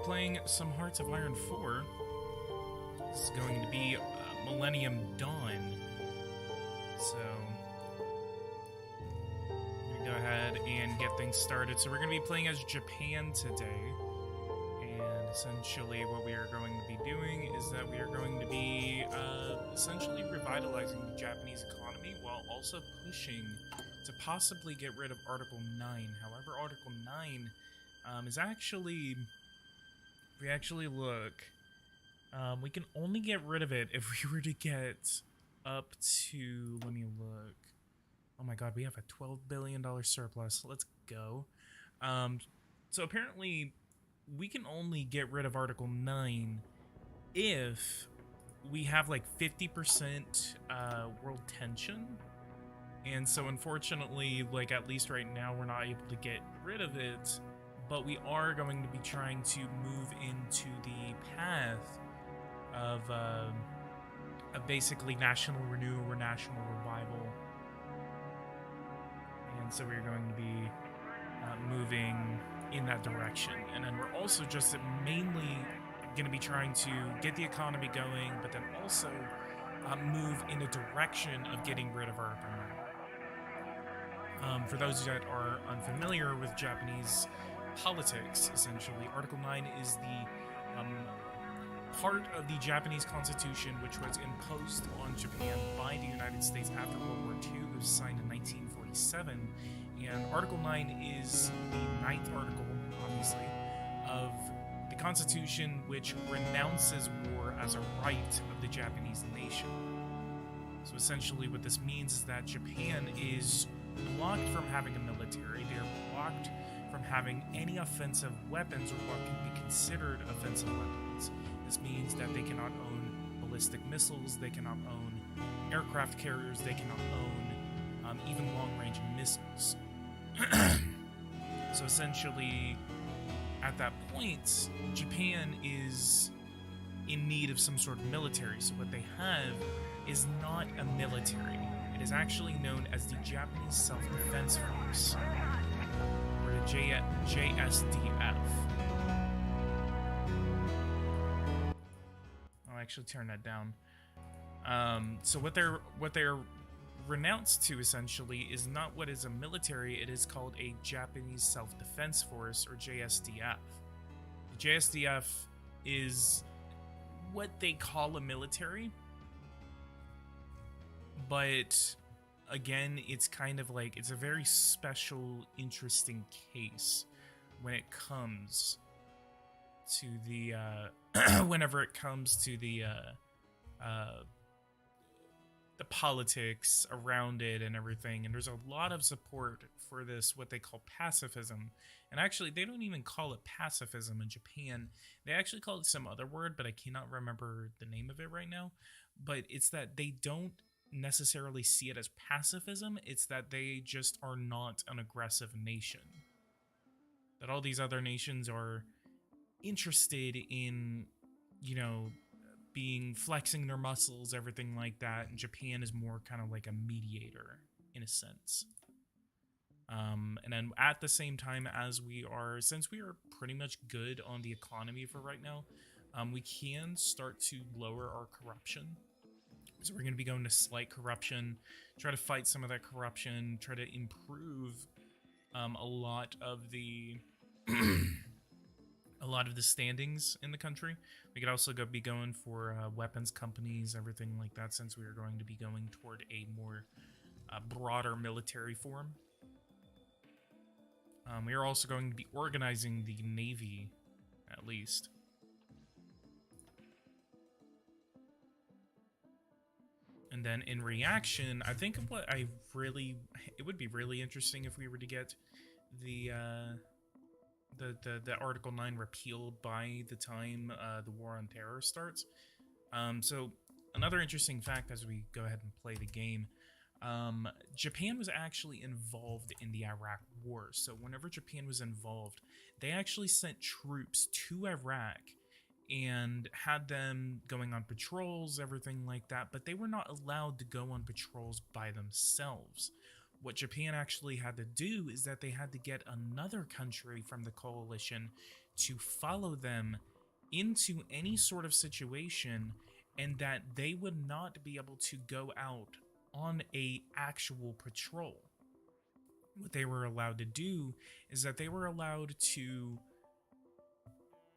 playing some Hearts of Iron 4. This is going to be Millennium Dawn. So, I'm going to go ahead and get things started. So we're going to be playing as Japan today. And essentially what we are going to be doing is that we are going to be essentially revitalizing the Japanese economy while also pushing to possibly get rid of Article 9. However, Article 9 is actually... If we actually look, we can only get rid of it if we were to get up to, let me look. Oh my god, we have a $12 billion surplus. Let's go. So apparently, we can only get rid of Article 9 if we have like 50% world tension. And so unfortunately, like at least right now, we're not able to get rid of it. But we are going to be trying to move into the path of basically national renewal or national revival. And so we're going to be moving in that direction. And then we're also just mainly going to be trying to get the economy going, but then also move in a direction of getting rid of Article 9. For those that are unfamiliar with Japanese politics, essentially, Article 9 is the part of the Japanese Constitution which was imposed on Japan by the United States after World War II. It was signed in 1947, and Article 9 is the 9th article, obviously, of the Constitution, which renounces war as a right of the Japanese nation. So essentially what this means is that Japan is blocked from having a military. They're blocked from having any offensive weapons or what can be considered offensive weapons. This means that they cannot own ballistic missiles, they cannot own aircraft carriers, they cannot own even long-range missiles. So essentially, at that point, Japan is in need of some sort of military. So what they have is not a military. It is actually known as the Japanese Self-Defense Force, or the JSDF. I'll actually turn that down. So what they're renounced to essentially is not what is a military. It is called a Japanese Self-Defense Force, or JSDF. The JSDF is what they call a military. But again, it's kind of like, it's a very special, interesting case when it comes to the whenever it comes to the politics around it and everything. And there's a lot of support for this, what they call pacifism. And actually, they don't even call it pacifism in Japan. They actually call it some other word, but I cannot remember the name of it right now. But it's that they don't necessarily see it as pacifism. It's that they just are not an aggressive nation. That all these other nations are interested in, you know, flexing their muscles, everything like that. And Japan is more kind of like a mediator in a sense. And then at the same time as since we are pretty much good on the economy for right now, we can start to lower our corruption. So we're going to be going to slight corruption, try to fight some of that corruption, try to improve a lot of the standings in the country. We could also be going for weapons companies, everything like that, since we are going to be going toward a more broader military form. We are also going to be organizing the Navy, at least. And then in reaction, I think what it would be really interesting if we were to get the Article 9 repealed by the time the War on Terror starts. So another interesting fact as we go ahead and play the game, Japan was actually involved in the Iraq War. So whenever Japan was involved, they actually sent troops to Iraq and had them going on patrols, everything like that, but they were not allowed to go on patrols by themselves. What Japan actually had to do is that they had to get another country from the coalition to follow them into any sort of situation, and that they would not be able to go out on a actual patrol. What they were allowed to do is that they were allowed to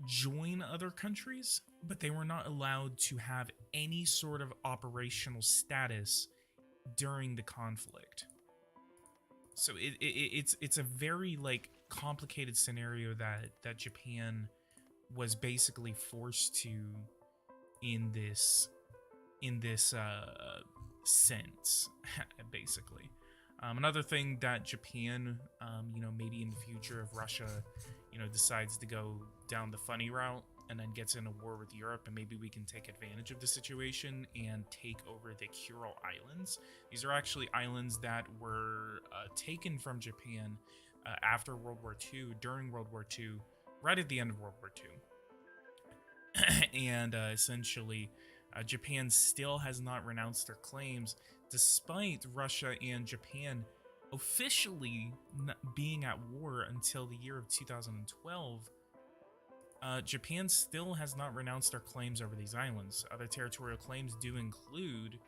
join other countries, but they were not allowed to have any sort of operational status during the conflict. So it's a very like complicated scenario that Japan was basically forced to in this sense, basically. Another thing that Japan, maybe in the future, if Russia, decides to go down the funny route and then gets in a war with Europe, and maybe we can take advantage of the situation and take over the Kuril Islands. These are actually islands that were taken from Japan after World War II, during World War II, right at the end of World War II. And essentially, Japan still has not renounced their claims, despite Russia and Japan officially being at war until the year of 2012. Japan still has not renounced their claims over these islands. Other territorial claims do include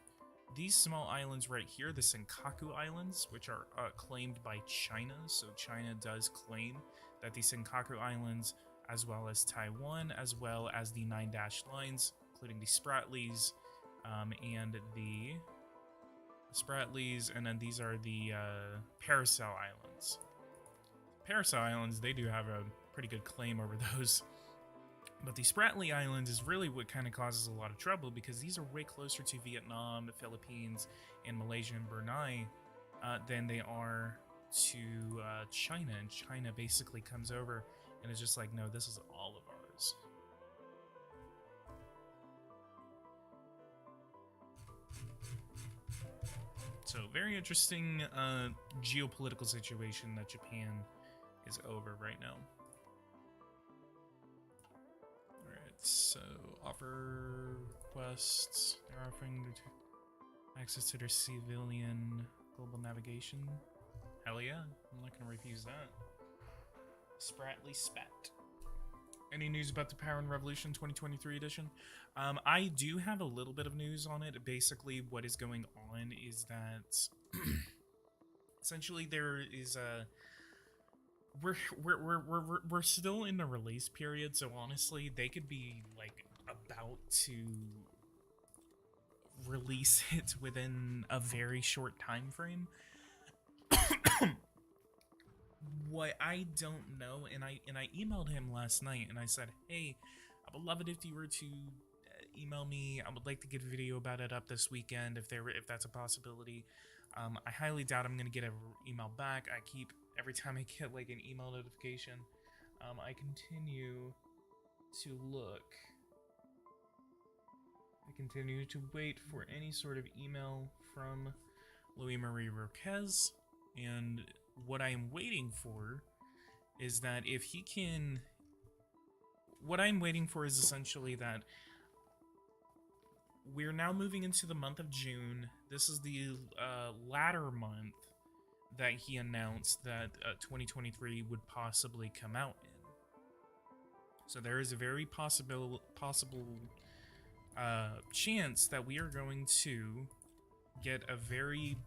these small islands right here, the Senkaku Islands, which are claimed by China. So China does claim that the Senkaku Islands, as well as Taiwan, as well as the 9 dashed lines, including the Spratlys, and then these are the Paracel Islands. Paracel Islands, they do have a pretty good claim over those. But the Spratly Islands is really what kind of causes a lot of trouble, because these are way closer to Vietnam, the Philippines, and Malaysia and Brunei than they are to China. And China basically comes over and is just like, no, this is all of ours. So very interesting geopolitical situation that Japan is over right now. So, offer requests. They're offering access to their civilian global navigation. Hell yeah, I'm not gonna refuse that. Spratly Spat. Any news about the Power and Revolution 2023 edition? I do have a little bit of news on it. Basically, what is going on is that essentially there is a we're still in the release period, so honestly, they could be like about to release it within a very short time frame. What I don't know, and I emailed him last night, and I said, hey, I would love it if you were to email me. I would like to get a video about it up this weekend if that's a possibility. I highly doubt I'm gonna get an email back. Every time I get like an email notification, I continue to look. I continue to wait for any sort of email from Louis Marie Roquez, and what I am waiting for is that if he can... What I'm waiting for is essentially that we're now moving into the month of June. This is the latter month that he announced that 2023 would possibly come out in. So there is a very possible chance that we are going to get a very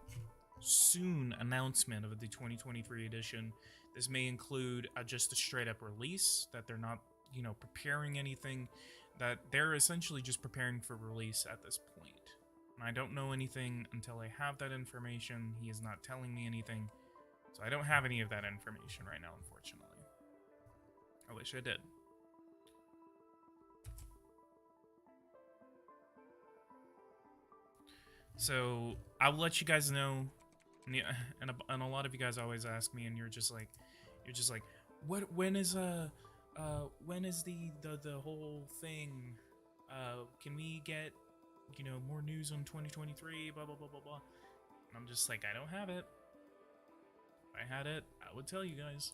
soon announcement of the 2023 edition. This may include just a straight up release, that they're not, preparing anything, that they're essentially just preparing for release at this point. And I don't know anything until I have that information. He is not telling me anything, so I don't have any of that information right now, unfortunately. I wish I did. So I will let you guys know, and a lot of you guys always ask me, and you're just like, when is the whole thing? Can we get, more news on 2023? Blah blah blah blah blah. And I'm just like, I don't have it. If I had it, I would tell you guys.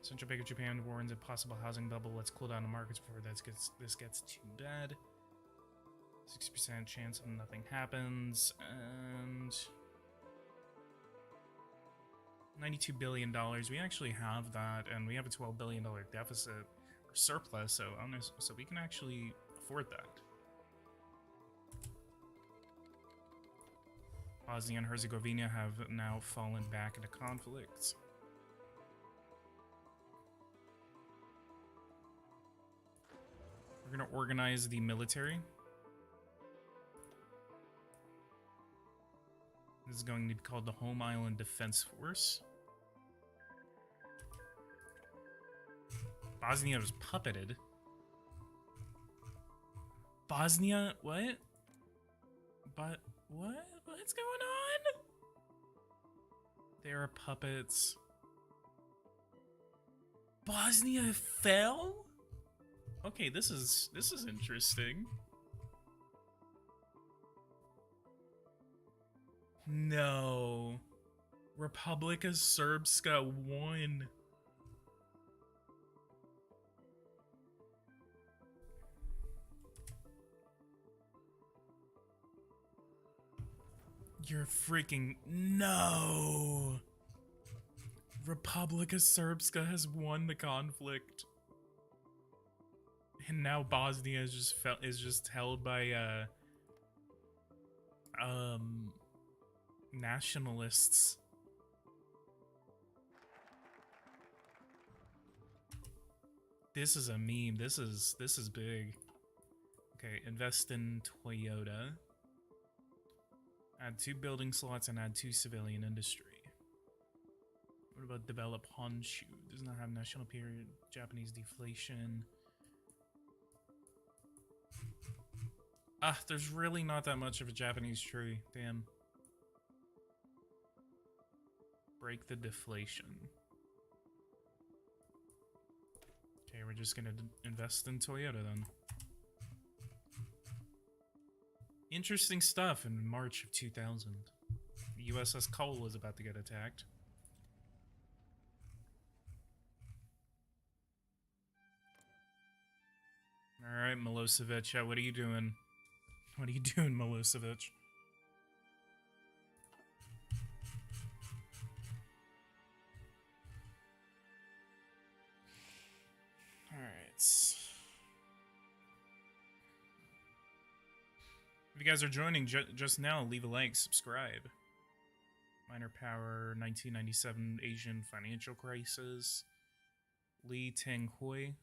Central Bank of Japan warns a possible housing bubble. Let's cool down the markets before this gets too bad. 60% chance of nothing happens, and $92 billion. We actually have that, and we have a $12 billion deficit or surplus, so we can actually afford that. Bosnia and Herzegovina have now fallen back into conflict. We're going to organize the military. This is going to be called the Home Island Defense Force. Bosnia was puppeted. Bosnia, what? But what? What's going on? There are puppets. Bosnia fell? Okay, this is interesting. No. Republika Srpska won. You're freaking... No! Republika Srpska has won the conflict. And now Bosnia is just held by nationalists. This is a meme. This is big. Okay, invest in Toyota. Add 2 building slots and add 2 civilian industry. What about develop Honshu? Does not have national period. Japanese deflation. Ah, there's really not that much of a Japanese tree. Damn. Break the deflation. Okay, we're just gonna invest in Toyota then. Interesting stuff in March of 2000. The USS Cole was about to get attacked. Alright, Milosevic, what are you doing? What are you doing, Milosevic? Alright. If you guys are joining just now, leave a like, subscribe. Minor Power, 1997 Asian Financial Crisis. Lee Teng-hui.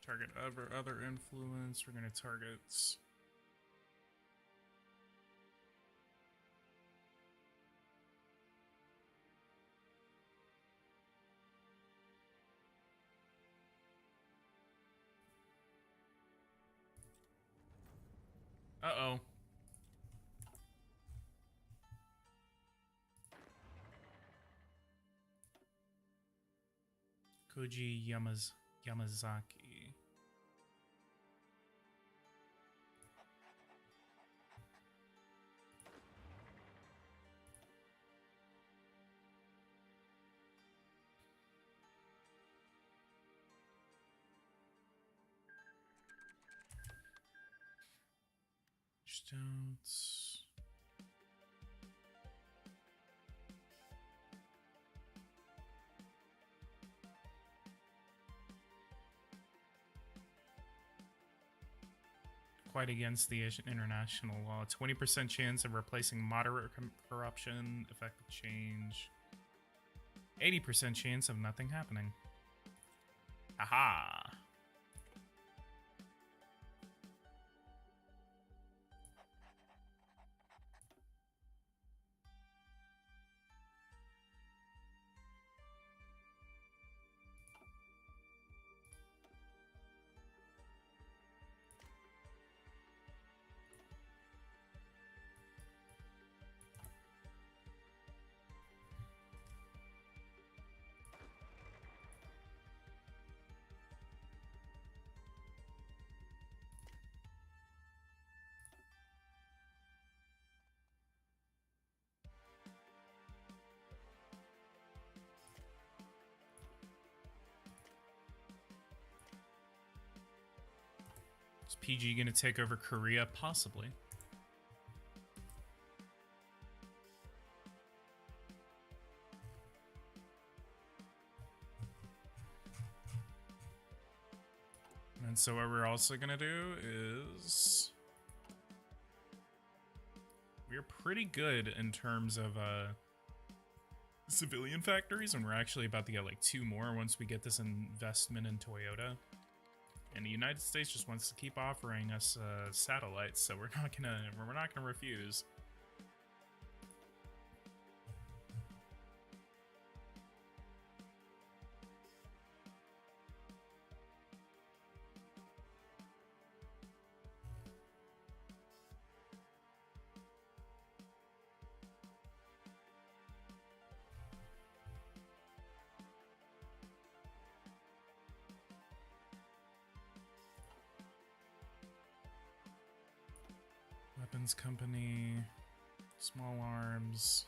Target other influence. We're gonna target... Uh-oh. Koji Yamazaki. Stones. Quite against the international law. 20% chance of replacing moderate corruption, effective change. 80% chance of nothing happening. Aha! Is PG gonna take over Korea? Possibly. And so what we're also gonna do is we're pretty good in terms of civilian factories, and we're actually about to get like 2 more once we get this investment in Toyota. And the United States just wants to keep offering us satellites, so we're not gonna refuse. Weapons company, small arms.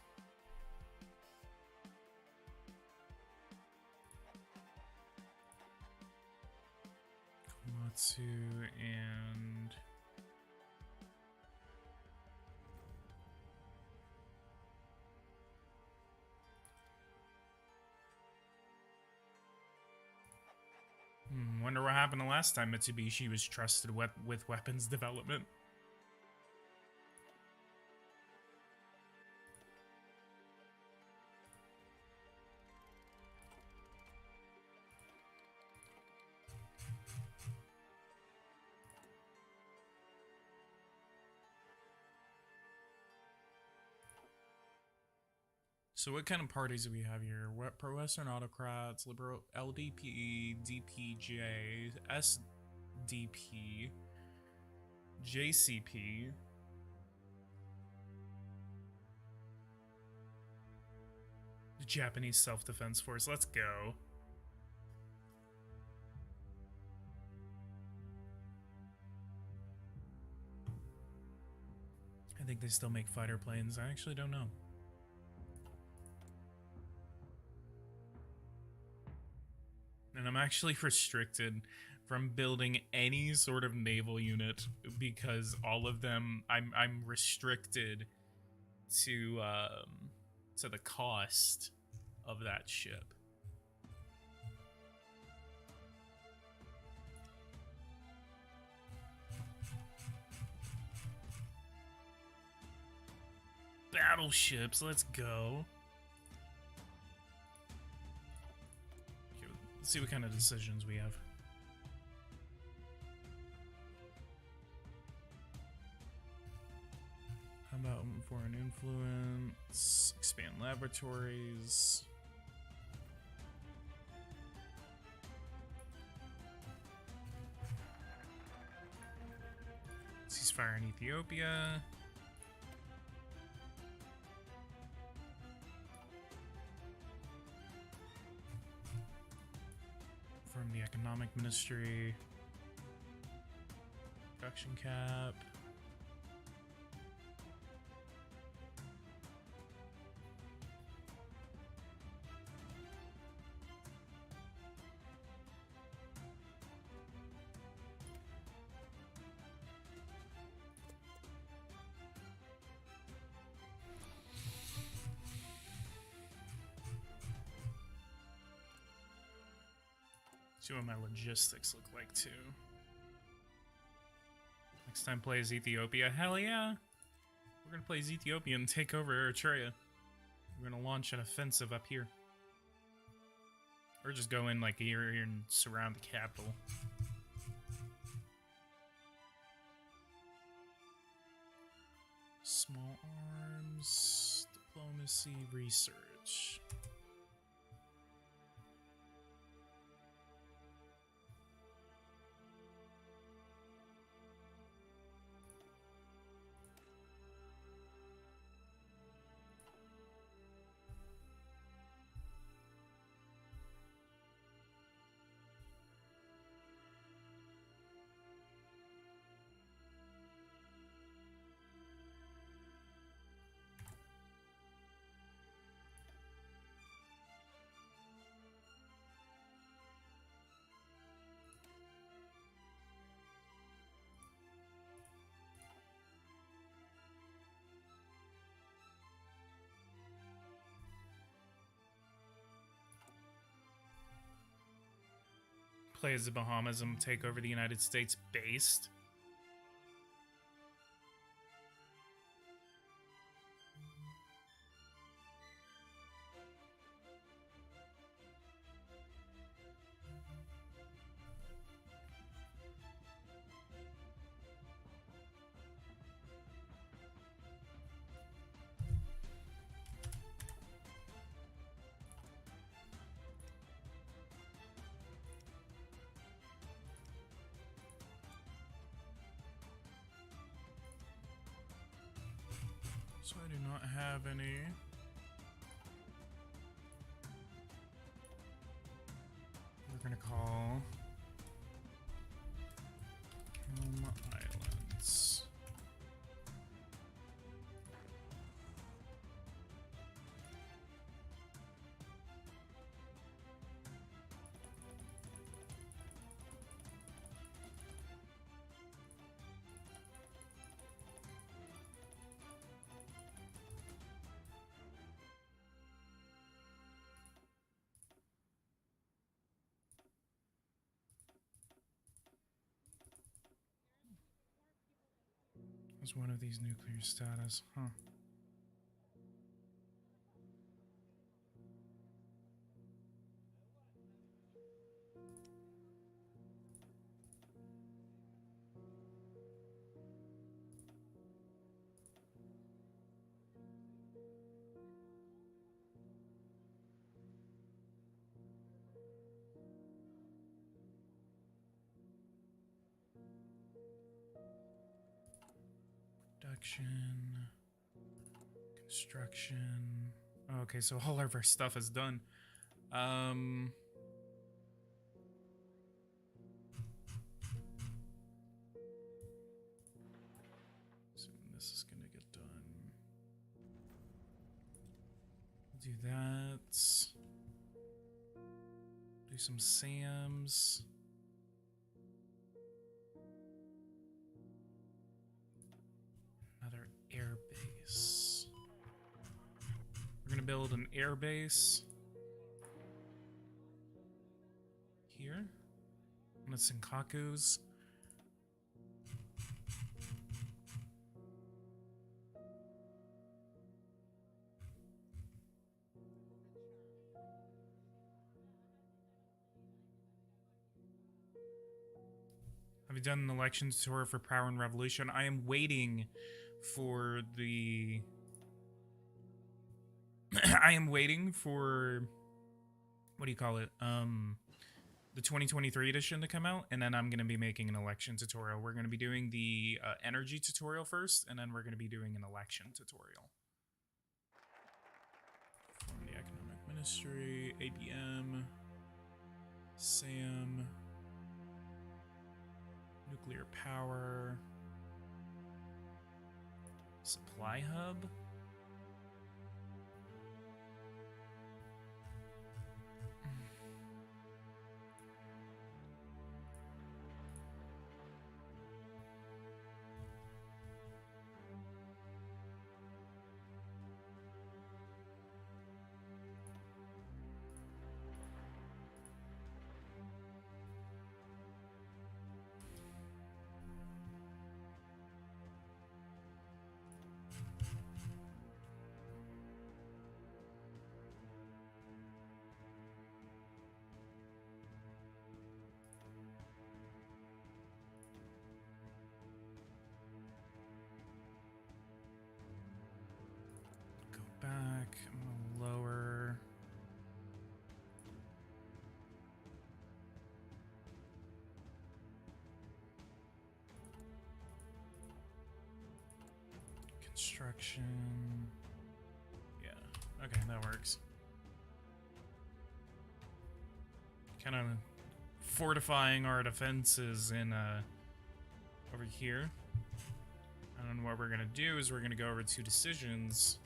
Komatsu and wonder what happened the last time Mitsubishi was trusted with weapons development. So what kind of parties do we have here? What pro-Western autocrats, liberal LDP, DPJ, SDP, JCP, the Japanese Self-Defense Force. Let's go. I think they still make fighter planes. I actually don't know. And I'm actually restricted from building any sort of naval unit because all of them, I'm restricted to the cost of that ship. Battleships, let's go. Let's see what kind of decisions we have. How about foreign influence? Expand laboratories. Ceasefire in Ethiopia. From the Economic Ministry. Production cap. See what my logistics look like too. Next time play as Ethiopia. Hell yeah! We're gonna play as Ethiopia and take over Eritrea. We're gonna launch an offensive up here. Or just go in like here and surround the capital. Small arms, diplomacy, research. play as the Bahamas and take over the United States based. So I do not have any. We're gonna call Islands. Is one of these nuclear status, huh? Production, construction. Oh, okay, so all of our stuff is done. So this is gonna get done. We'll do that. Do some SAMs. Another air base. We're gonna build an air base here on the Senkakus. Have you done an election tour for Power and Revolution? I am waiting for the I am waiting for, what do you call it? The 2023 edition to come out, and then I'm going to be making an election tutorial. We're going to be doing the energy tutorial first, and then we're going to be doing an election tutorial. From the Economic Ministry, ABM, SAM, nuclear power, supply hub. Back, I'm gonna lower. Construction. Yeah, okay, that works. Kind of fortifying our defenses in over here. And what we're gonna do is we're gonna go over to decisions.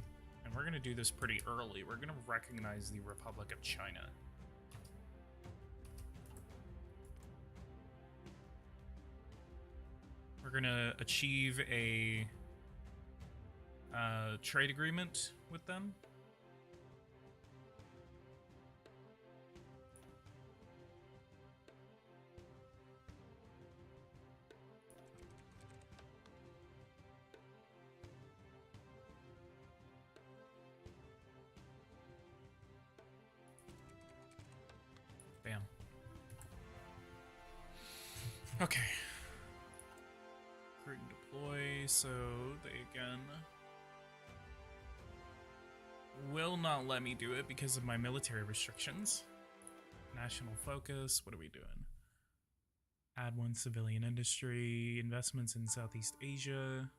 And we're going to do this pretty early. We're going to recognize the Republic of China. We're going to achieve a trade agreement with them. Okay. Create and deploy, so they again will not let me do it because of my military restrictions. National focus, what are we doing? Add one civilian industry, investments in Southeast Asia.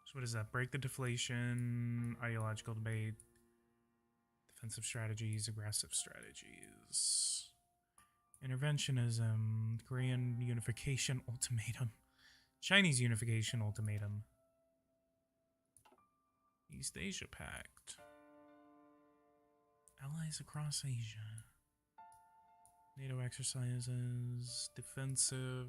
So what is that? Break the deflation, ideological debate, defensive strategies, aggressive strategies. Interventionism, Korean unification ultimatum, Chinese unification ultimatum, East Asia Pact, allies across Asia, NATO exercises, defensive.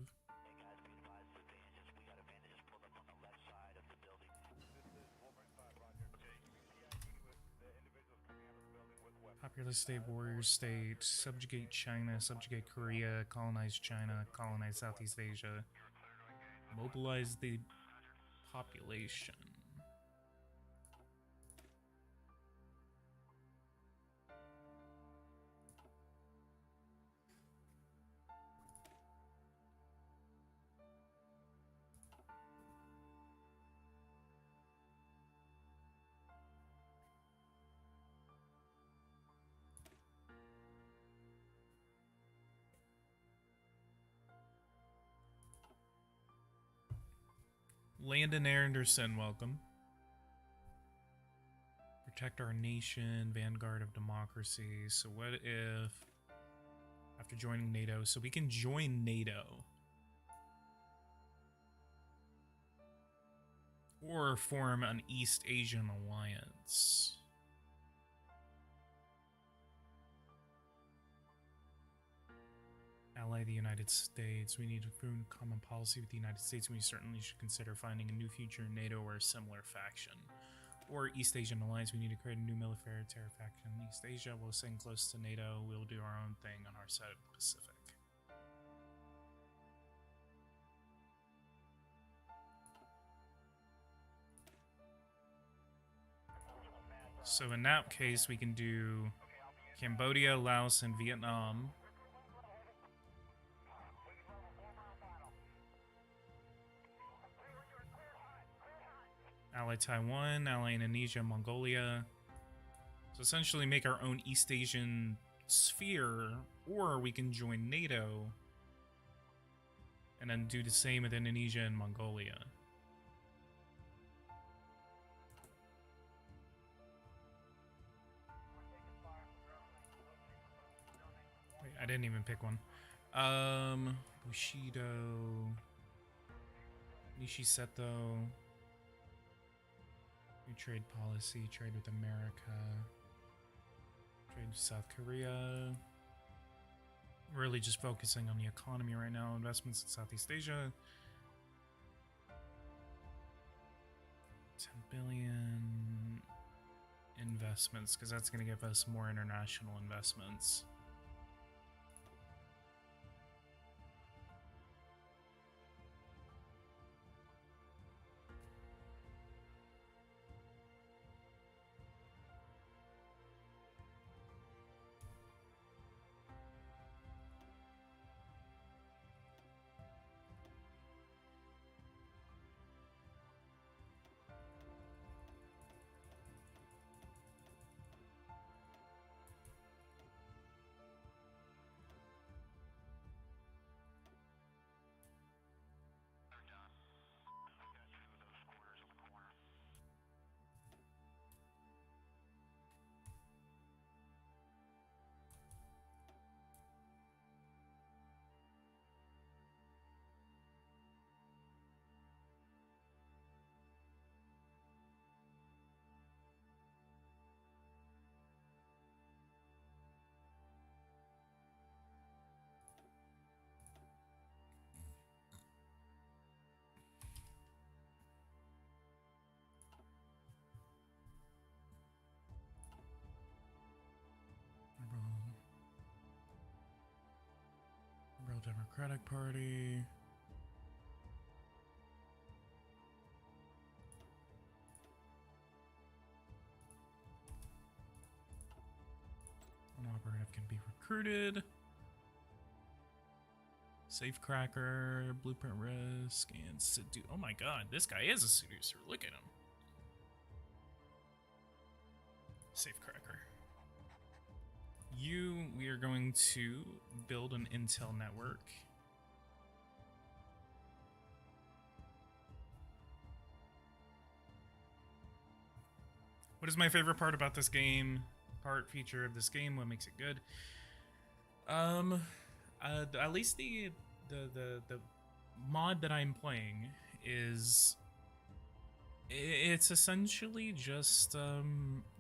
Popular state, warrior state, subjugate China, subjugate Korea, colonize China, colonize Southeast Asia, mobilize the population. Landon Anderson, welcome. Protect our nation, vanguard of democracy. So what if, after joining NATO, so we can join NATO. Or form an East Asian alliance. Ally the United States. We need to form a common policy with the United States, and we certainly should consider finding a new future in NATO or a similar faction. Or East Asian alliance. We need to create a new military faction in East Asia. We'll sing close to NATO. We'll do our own thing on our side of the Pacific. So in that case, we can do Cambodia, Laos, and Vietnam. Ally Taiwan, ally Indonesia, Mongolia. So essentially make our own East Asian sphere, or we can join NATO and then do the same with Indonesia and Mongolia. Wait, I didn't even pick one. Bushido, Nishiseto. New trade policy, trade with America, trade with South Korea. Really just focusing on the economy right now. Investments in Southeast Asia. 10 billion investments, because that's going to give us more international investments. Liberal Democratic Party. operative can be recruited. Safecracker, blueprint risk, and seduce. Oh my god, this guy is a seducer. Look at him. Safecracker. We are going to build an intel network. What is my favorite part about this game? Feature of this game, what makes it good? At least the mod that I'm playing is it's essentially just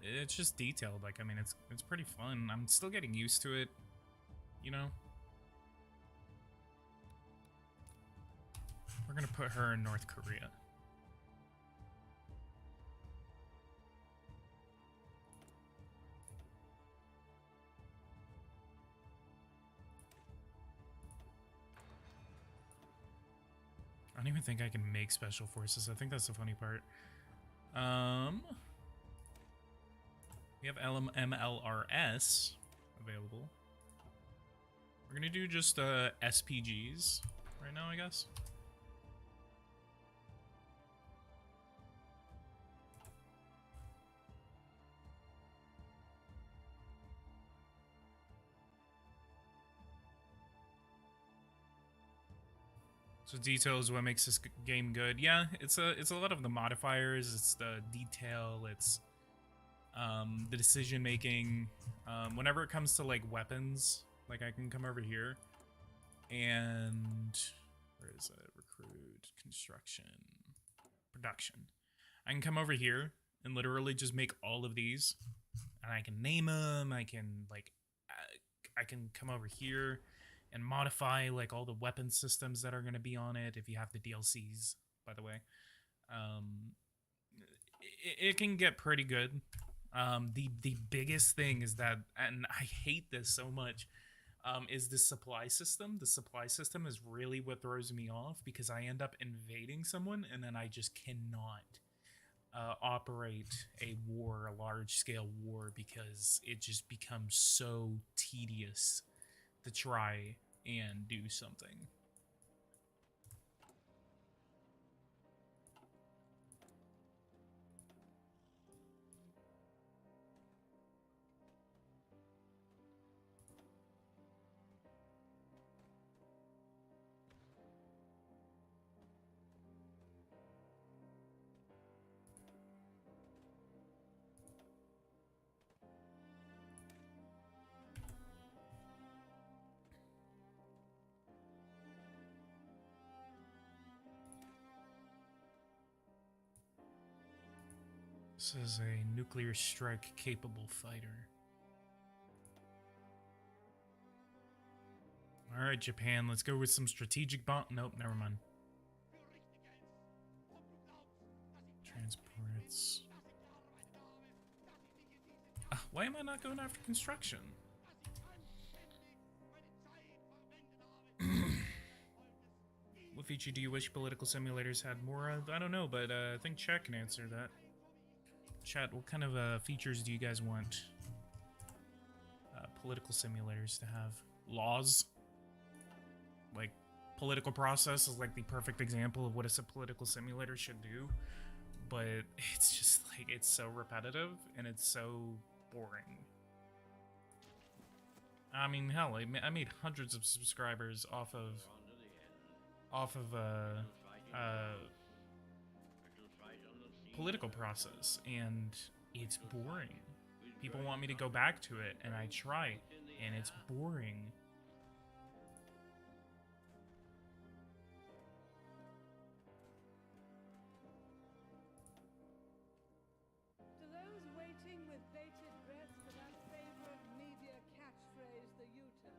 it's just detailed. Like, I mean, it's pretty fun. I'm still getting used to it, you know. We're gonna put her in North Korea. I don't even think I can make special forces. I think that's the funny part. We have MLRS available. We're gonna do just SPGs right now, I guess. So detail is what makes this game good. Yeah, it's a lot of the modifiers. It's the detail. It's the decision making. Whenever it comes to like weapons, like I can come over here, and where is it? Recruit, construction, production. I can come over here and literally just make all of these, and I can name them. I can like, I can come over here and modify like all the weapon systems that are going to be on it if you have the DLCs, by the way. It can get pretty good. The biggest thing is that, and I hate this so much, is the supply system. The supply system is really what throws me off, because I end up invading someone and then I just cannot operate a war, a large-scale war, because it just becomes so tedious to try and do something. This is a nuclear strike capable fighter. Alright, Japan, let's go with some strategic bomb. Nope, never mind. Transports. Why am I not going after construction? What feature do you wish political simulators had more of? I don't know, but I think chat can answer that. Chat, what kind of features do you guys want political simulators to have? Laws? Like, political process is like the perfect example of what a political simulator should do. But it's just like, it's so repetitive and it's so boring. I mean, hell, I made hundreds of subscribers off of political process, and it's boring. People want me to go back to it, and I try, and it's boring. To those waiting with bated breath for that favorite media catchphrase, the U-turn,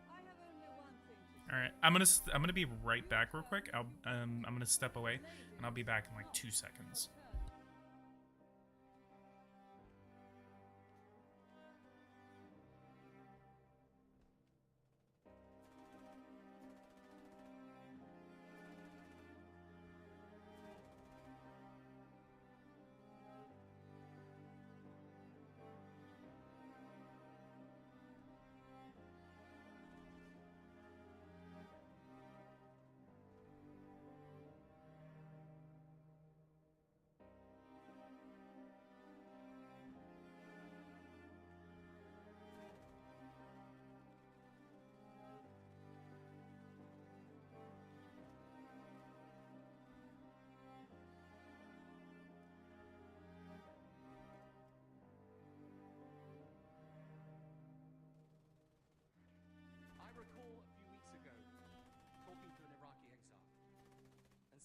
I have only one thing to say. All right, I'm gonna be right back real quick. I'm gonna step away, and I'll be back in like 2 seconds.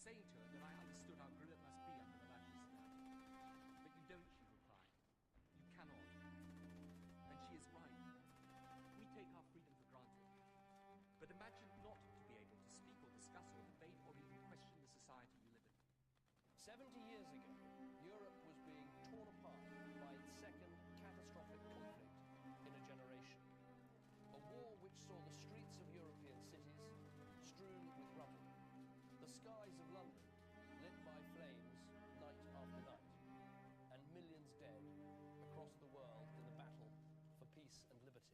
saying to her that I understood how grim it must be under the mattress now. But you don't, she replied. You cannot. And she is right. We take our freedom for granted. But imagine not to be able to speak or discuss or debate or even question the society you live in. 70 years ago, Europe was being torn apart by its second catastrophic conflict in a generation. A war which saw the streets of European cities strewn with rubble, the skies of London lit by flames night after night, and millions dead across the world in the battle for peace and liberty.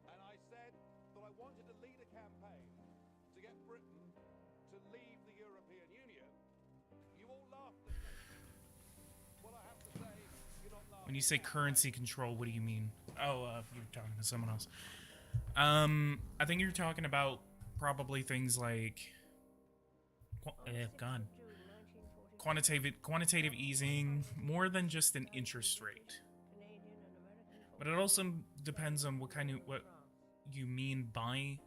And I said that I wanted to lead a campaign to get Britain to leave the European Union. You all laughed at me. Well, I have to say, you're not laughing. When you say currency control, what do you mean? Oh, you're talking to someone else. I think you're talking about probably things like, God, quantitative easing, more than just an interest rate. But it also depends on what you mean by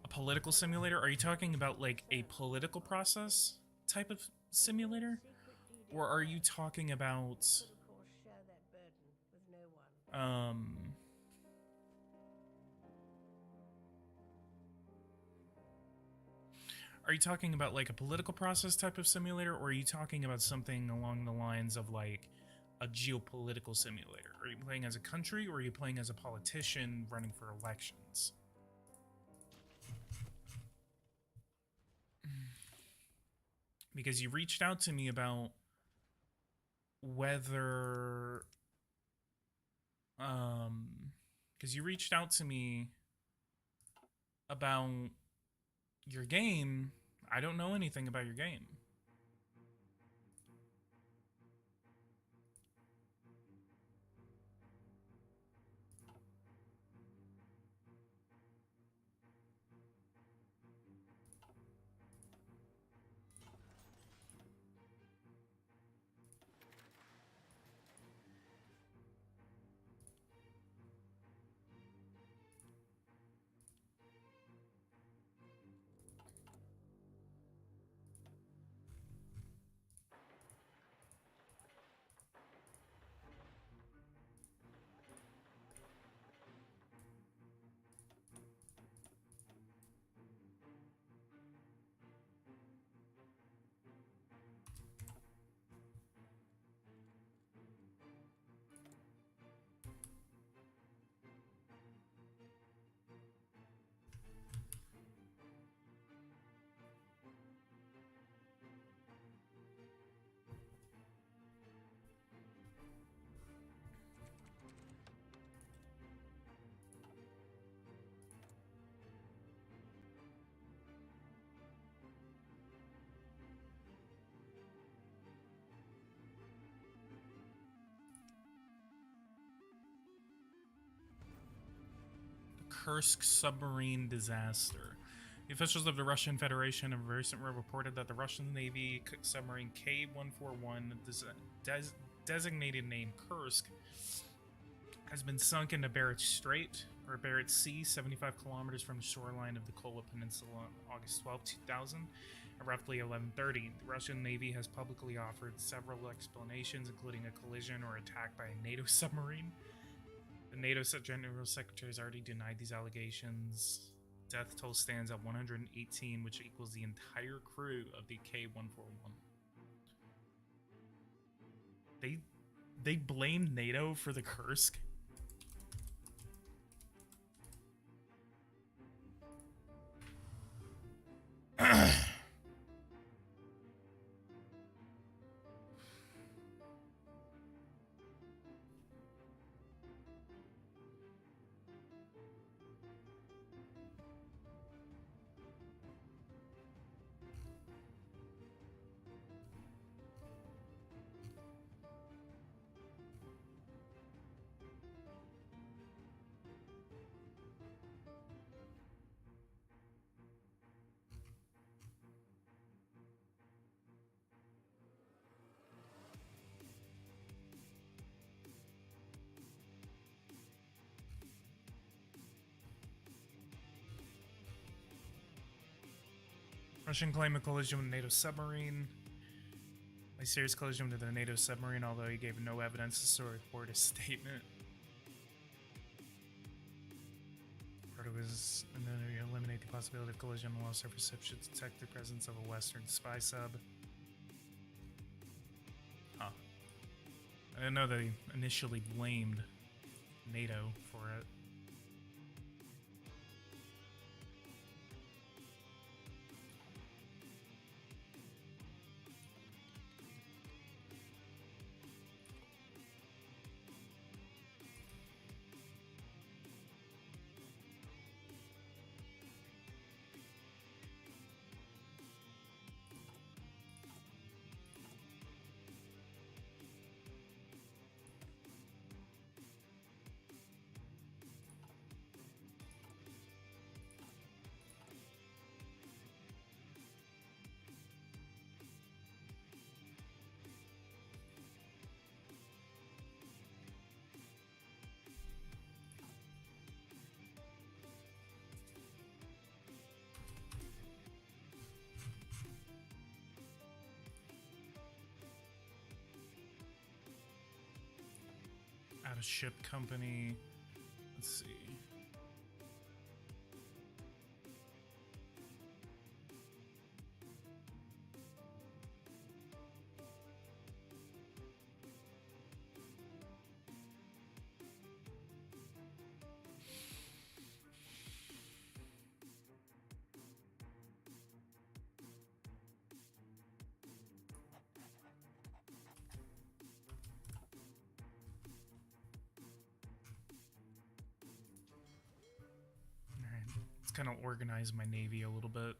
a political simulator. Are you talking about like a political process type of simulator, or are you talking about are you talking about like a political process type of simulator, or are you talking about something along the lines of like a geopolitical simulator? Are you playing as a country, or are you playing as a politician running for elections? Because you reached out to me about whether because you reached out to me about your game. I don't know anything about your game. Kursk submarine disaster. The officials of the Russian Federation have recently reported that the Russian Navy submarine K-141, designated name Kursk, has been sunk into Barents Strait, or Barents Sea, 75 kilometers from the shoreline of the Kola Peninsula on August 12, 2000, at roughly 11:30. The Russian Navy has publicly offered several explanations, including a collision or attack by a NATO submarine. The NATO General Secretary has already denied these allegations. Death toll stands at 118, which equals the entire crew of the K-141. They blame NATO for the Kursk. Russian claim a collision with a NATO submarine. A serious collision with a NATO submarine, although he gave no evidence to support his statement. Part of his, and then we eliminate the possibility of collision while surface ship should detect the presence of a Western spy sub. Huh. I didn't know that he initially blamed NATO for it. Out of ship company. Let's see. Kind of organize my navy a little bit.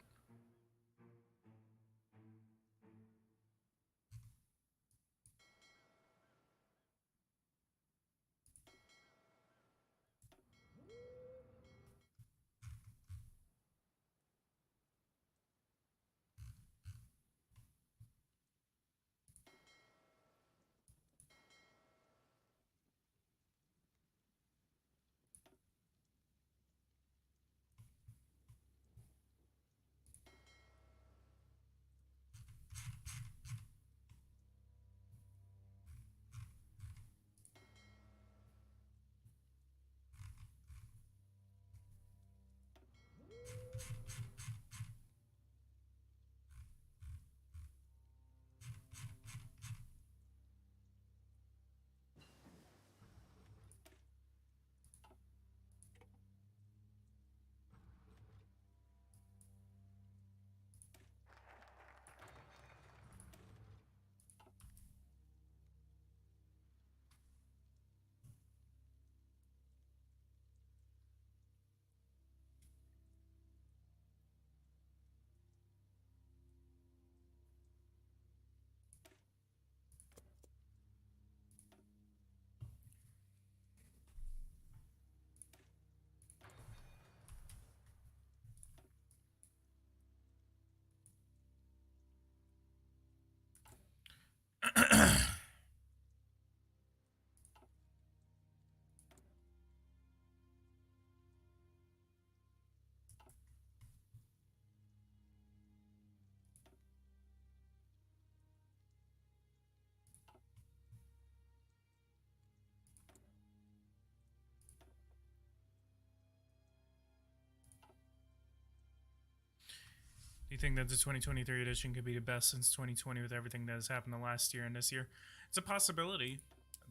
Do you think that the 2023 edition could be the best since 2020 with everything that has happened the last year and this year? It's a possibility.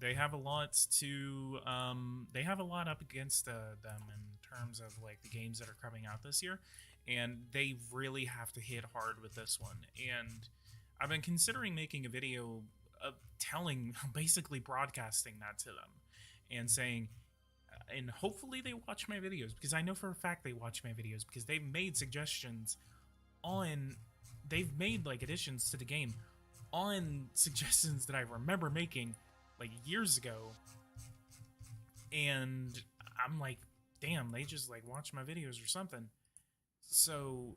They have a lot to, they have a lot up against them in terms of like the games that are coming out this year, and they really have to hit hard with this one. And I've been considering making a video of basically broadcasting that to them and saying, and hopefully they watch my videos, because I know for a fact they watch my videos, because they've made suggestions they've made like additions to the game on suggestions that I remember making like years ago, and I'm like, damn, they just like watch my videos or something. So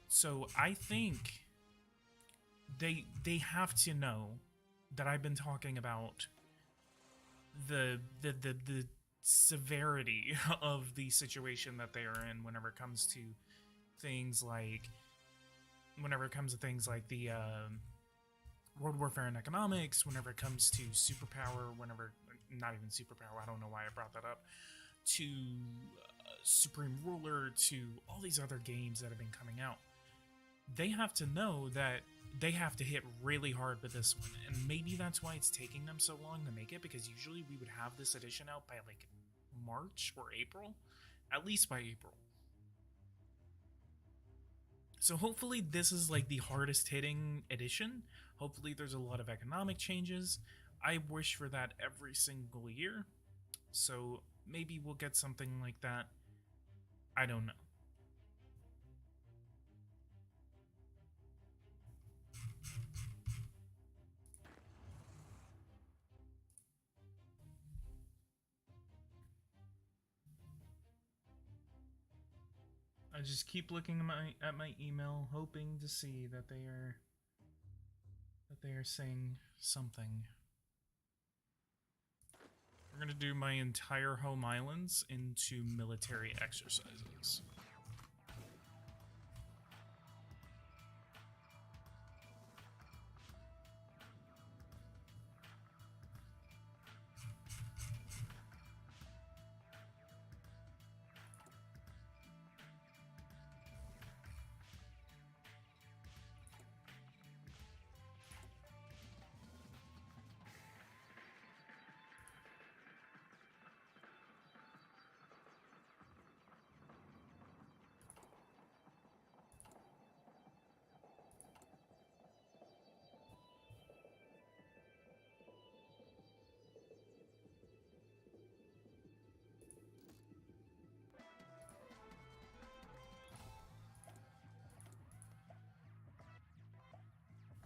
so I think they have to know that I've been talking about the severity of the situation that they are in whenever it comes to things like whenever it comes to things like the world warfare and economics, whenever it comes to superpower, whenever not even superpower, I don't know why I brought that up, to Supreme Ruler, to all these other games that have been coming out, they have to know that they have to hit really hard with this one, and maybe that's why it's taking them so long to make it, because usually we would have this edition out by like March or April, at least by April. So hopefully this is like the hardest hitting edition. Hopefully there's a lot of economic changes. I wish for that every single year. So maybe we'll get something like that. I don't know. I just keep looking at my email, hoping to see that they are saying something. We're gonna do my entire home islands into military exercises.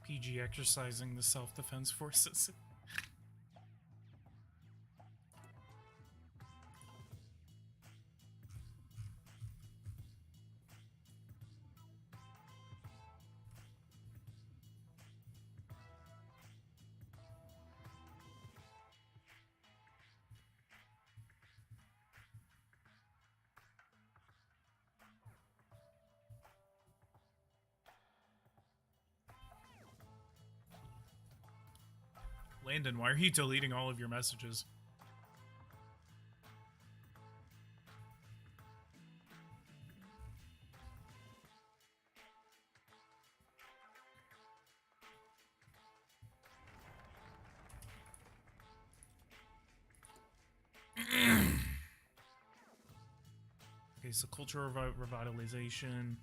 PG exercising the self-defense forces. Landon, why are you deleting all of your messages? Okay, so cultural revitalization.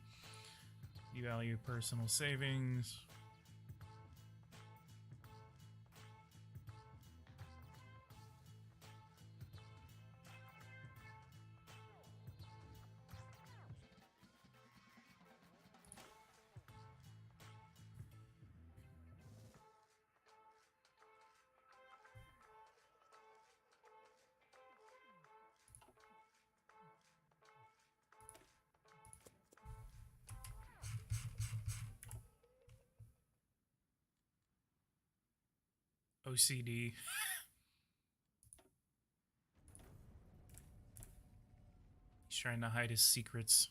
You value personal savings. OCD. He's trying to hide his secrets.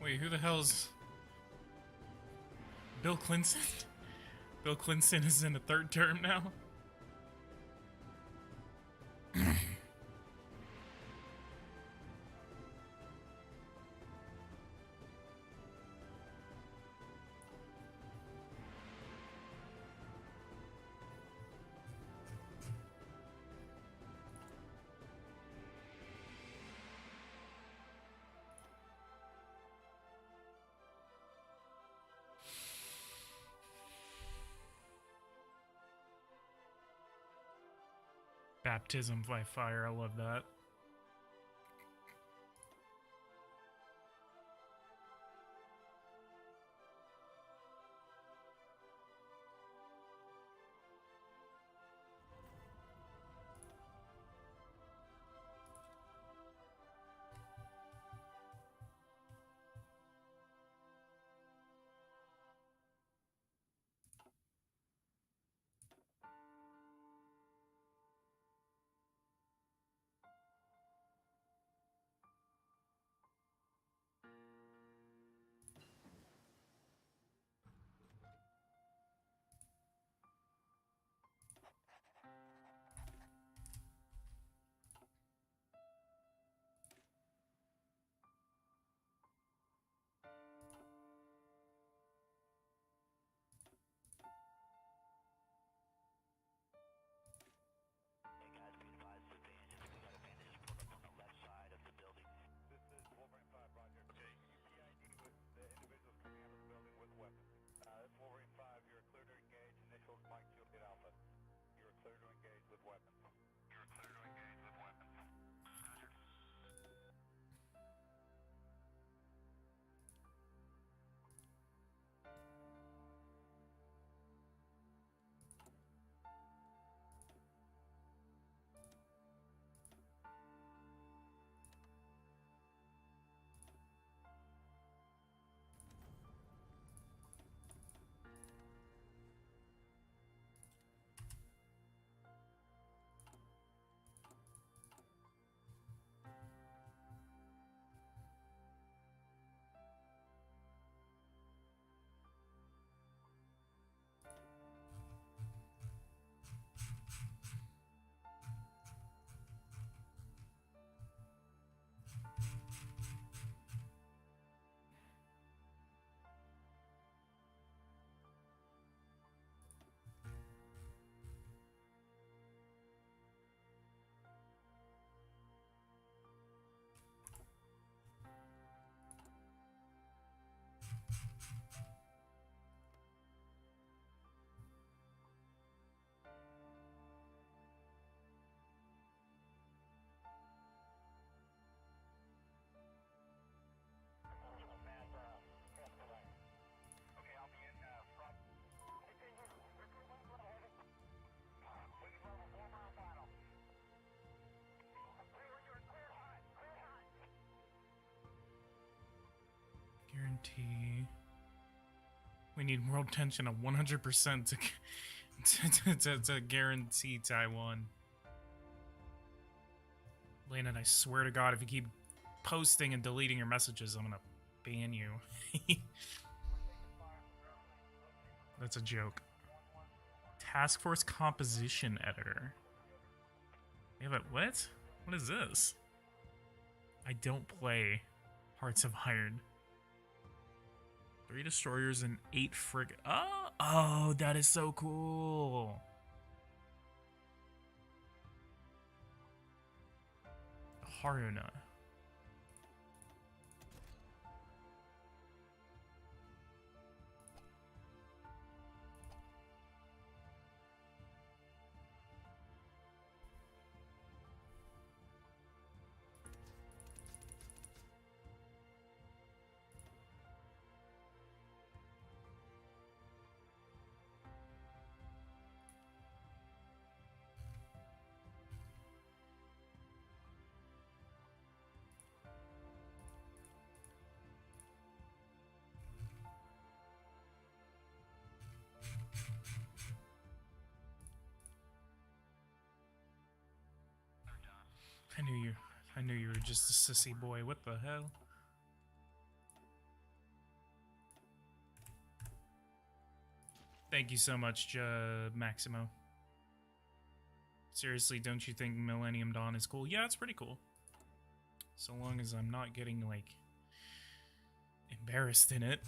Wait, who the hell's Bill Clinton? Bill Clinton is in a third term now? Baptism by fire, I love that. Guarantee. We need world tension of 100% to guarantee Taiwan. Landon, I swear to God, if you keep posting and deleting your messages, I'm gonna ban you. That's a joke. Task Force Composition Editor. We have a what? What is this? I don't play Hearts of Iron. 3 destroyers and 8 frigate. Oh, that is so cool. Haruna. I knew you were just a sissy boy. What the hell? Thank you so much, Maximo. Seriously, don't you think Millennium Dawn is cool? Yeah, it's pretty cool. So long as I'm not getting, like, embarrassed in it.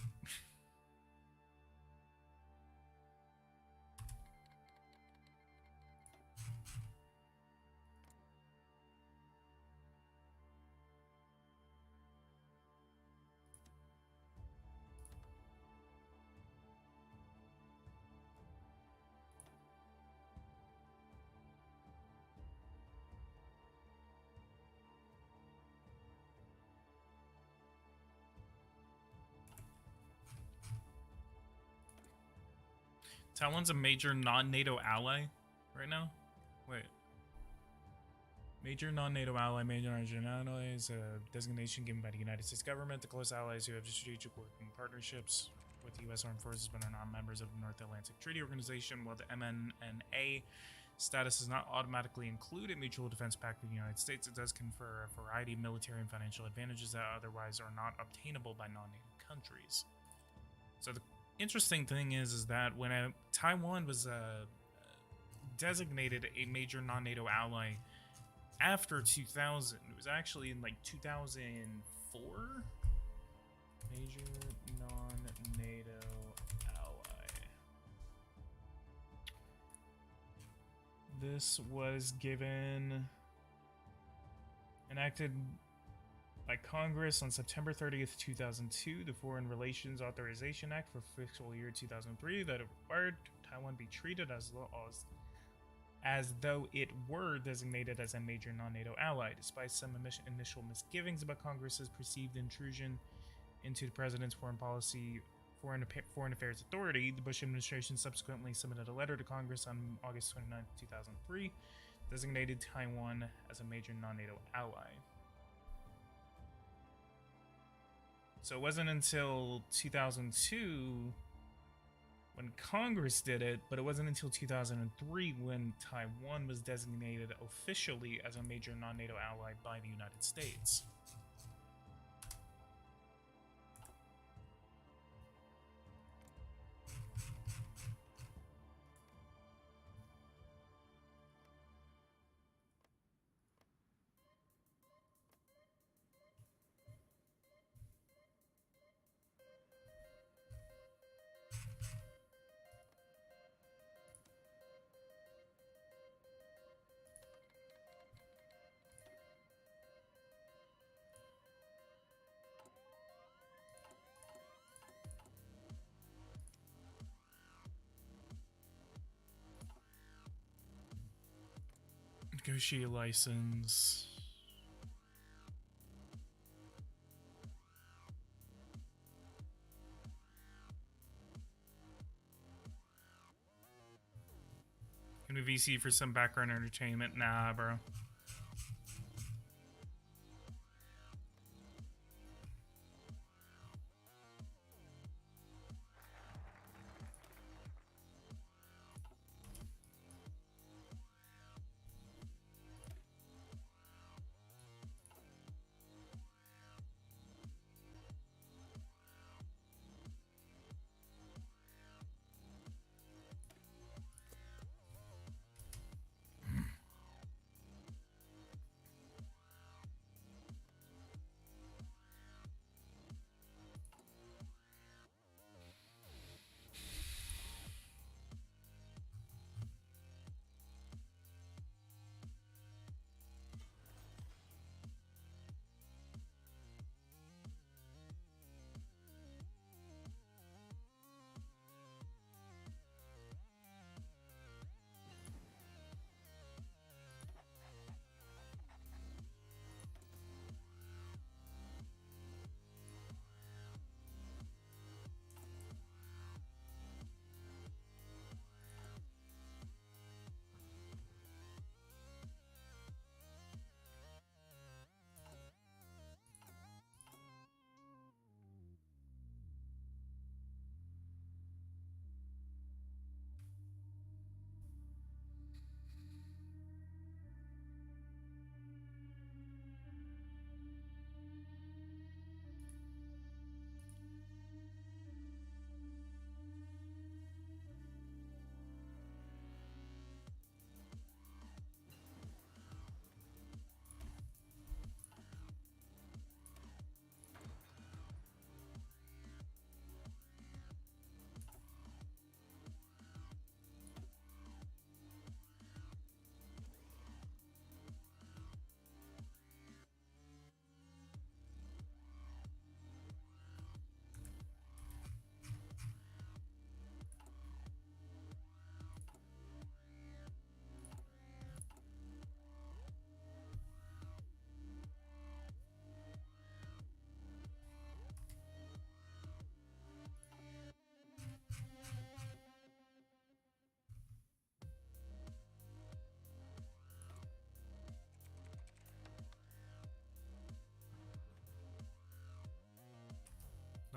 Taiwan's a major non-NATO ally right now? Wait. Major non-NATO ally, major non-NATO ally is a designation given by the United States government to close allies who have strategic working partnerships with the U.S. Armed Forces but are not members of the North Atlantic Treaty Organization. While the MNNA status does not automatically include a mutual defense pact with the United States, it does confer a variety of military and financial advantages that otherwise are not obtainable by non-NATO countries. So the interesting thing is that when Taiwan was designated a major non-NATO ally after 2000, it was actually in like 2004. Major non-NATO ally. This was enacted by Congress on September 30th, 2002, the Foreign Relations Authorization Act for fiscal year 2003 that it required Taiwan be treated as though it were designated as a major non-NATO ally. Despite some initial misgivings about Congress's perceived intrusion into the president's foreign affairs authority, the Bush administration subsequently submitted a letter to Congress on August 29, 2003, designated Taiwan as a major non-NATO ally. So it wasn't until 2002 when Congress did it, but it wasn't until 2003 when Taiwan was designated officially as a major non-NATO ally by the United States. Negotiate license. Gonna be VC for some background entertainment? Nah, bro.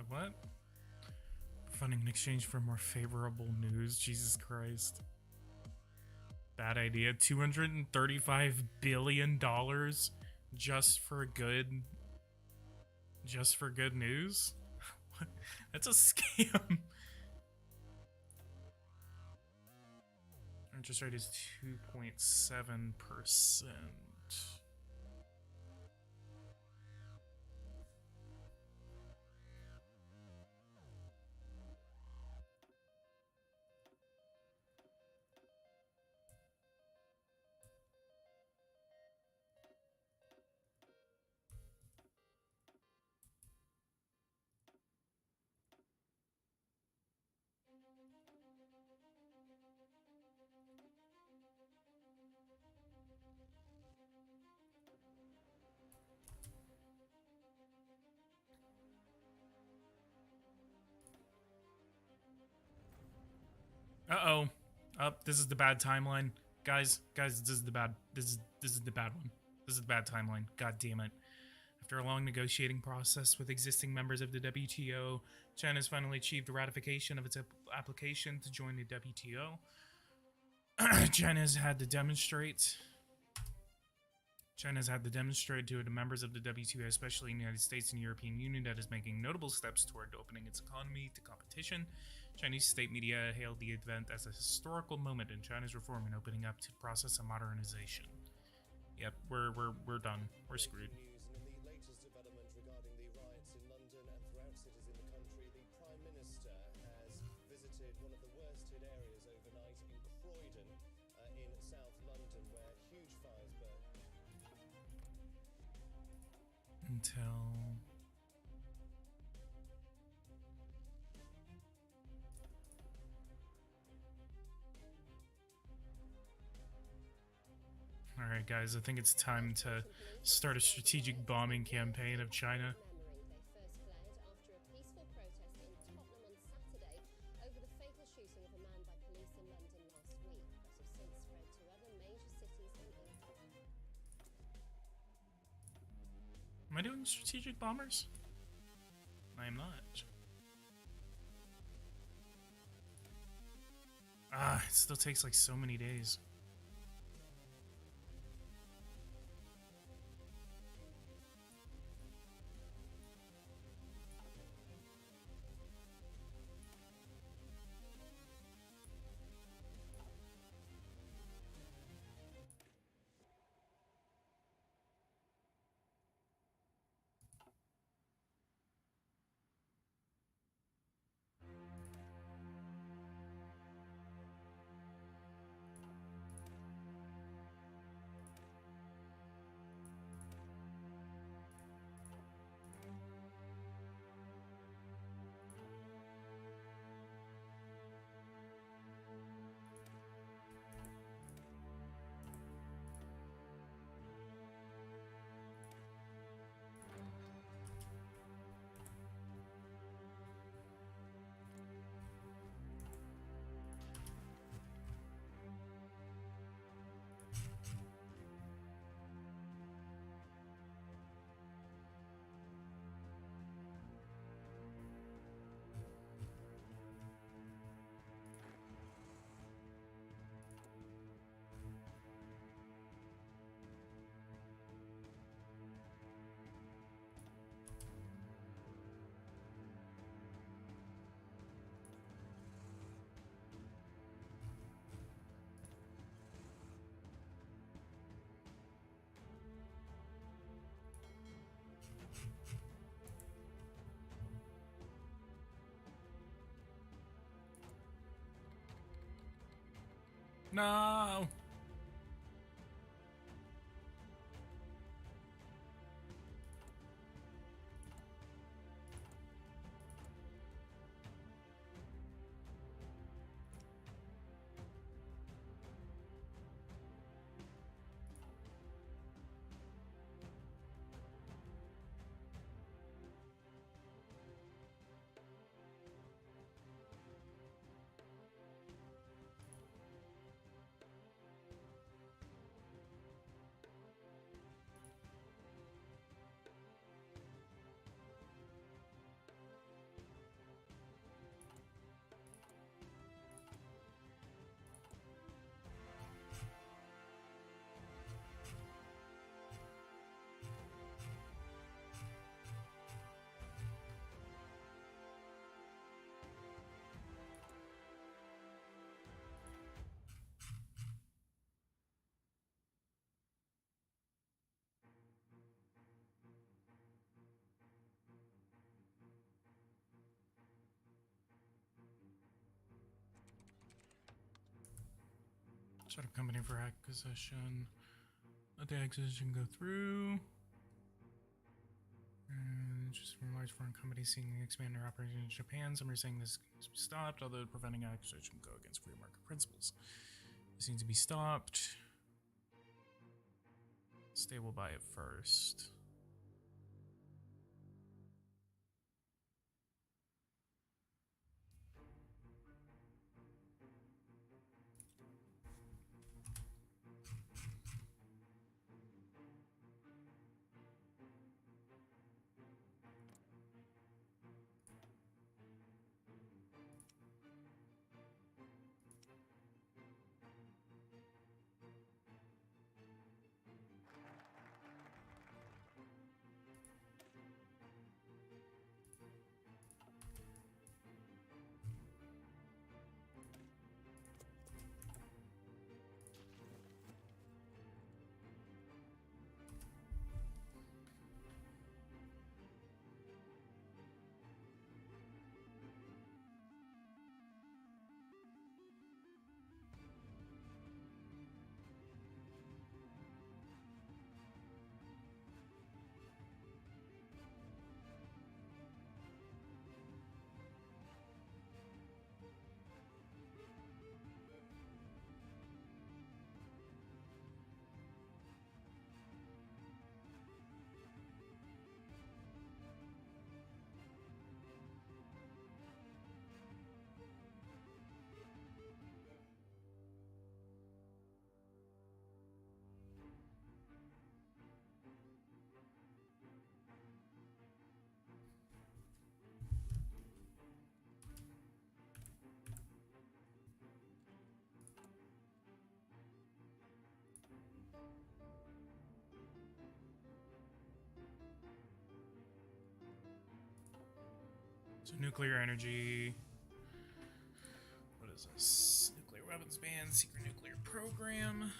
what? Funding in exchange for more favorable news. Jesus Christ. Bad idea. $235 billion just for good news? That's a scam. Interest rate is 2.7%. Uh-oh. This is the bad timeline. Guys, this is the bad this is the bad one. This is the bad timeline. God damn it. After a long negotiating process with existing members of the WTO, China has finally achieved the ratification of its application to join the WTO. China has had to demonstrate to the members of the WTO, especially in the United States and European Union, that is making notable steps toward opening its economy to competition. Chinese state media hailed the event as a historical moment in China's reform and opening up to the process of modernization. Yep, we're done. We're screwed. News, and in the latest development regarding the riots in London and throughout cities in the country, the Prime Minister has visited one of the worst hit areas overnight in Croydon, in South London, where huge fires burned. Until... Alright guys, I think it's time to start a strategic bombing campaign of China. They first fled after a peaceful protest in Tottenham on Saturday over the fatal shooting of a man by police in London last week, but have since spread to other major cities in England. Am I doing strategic bombers? I am not. It still takes like so many days. No! Set up company for acquisition. Let the acquisition go through. And just from large foreign companies seeking to expand their operations in Japan, some are saying this needs to be stopped, although preventing acquisition would go against free market principles. This needs to be stopped. Stay will buy it first. So nuclear energy. What is this? Nuclear weapons ban, secret nuclear program.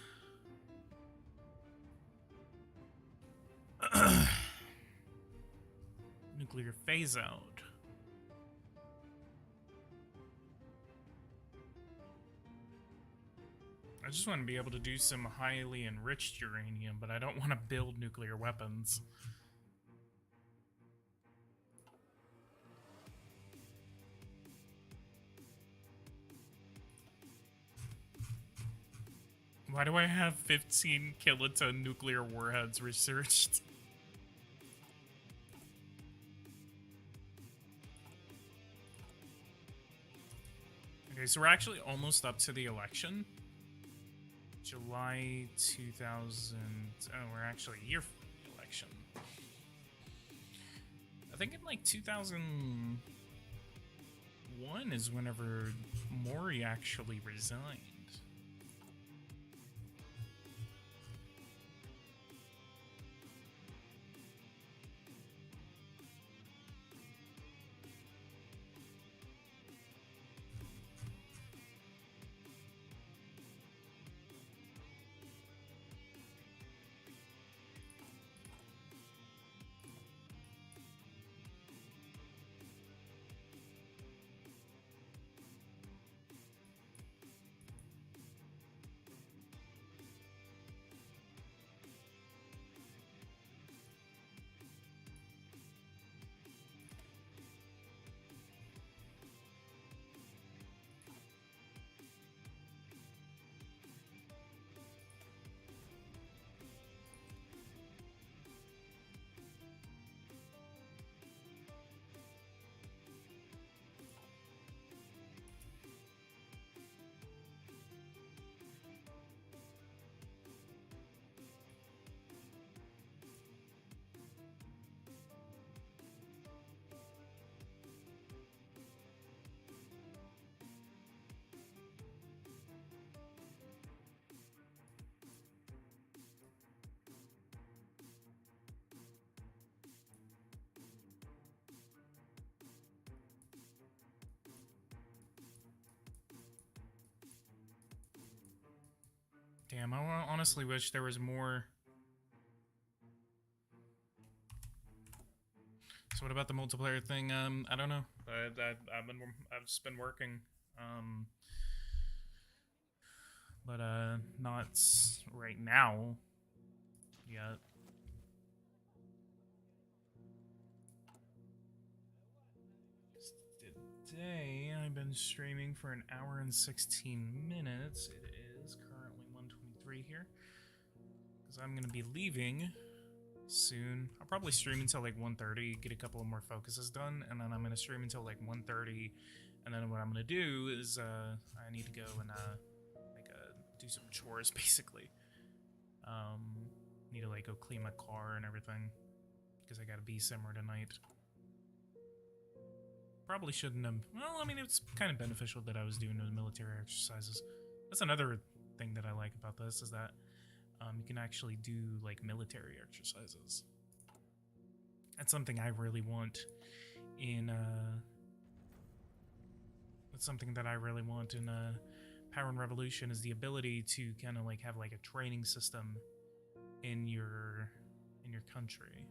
Nuclear phase out. I just want to be able to do some highly enriched uranium, but I don't want to build nuclear weapons. Why do I have 15 kiloton nuclear warheads researched? Okay, so we're actually almost up to the election. July 2000. Oh, we're actually a year from the election. I think in like 2001 is whenever Mori actually resigned. Damn, I honestly wish there was more. So what about the multiplayer thing? I don't know. I've just been working. but not right now yet. Today I've been streaming for an hour and 16 minutes. It is currently 1:23 here because I'm gonna be leaving soon. I'll probably stream until like 1:30, get a couple of more focuses done, and then I'm gonna stream until like 1:30. And then what I'm gonna do is I need to go and do some chores basically. Need to like go clean my car and everything because I got a bee simmer tonight. Probably shouldn't have. Well, I mean, it's kind of beneficial that I was doing those military exercises. That's another thing that I like about this is that you can actually do like military exercises. That's something I really want in. That's something that I really want in Power and Revolution is the ability to kind of like have like a training system in your country.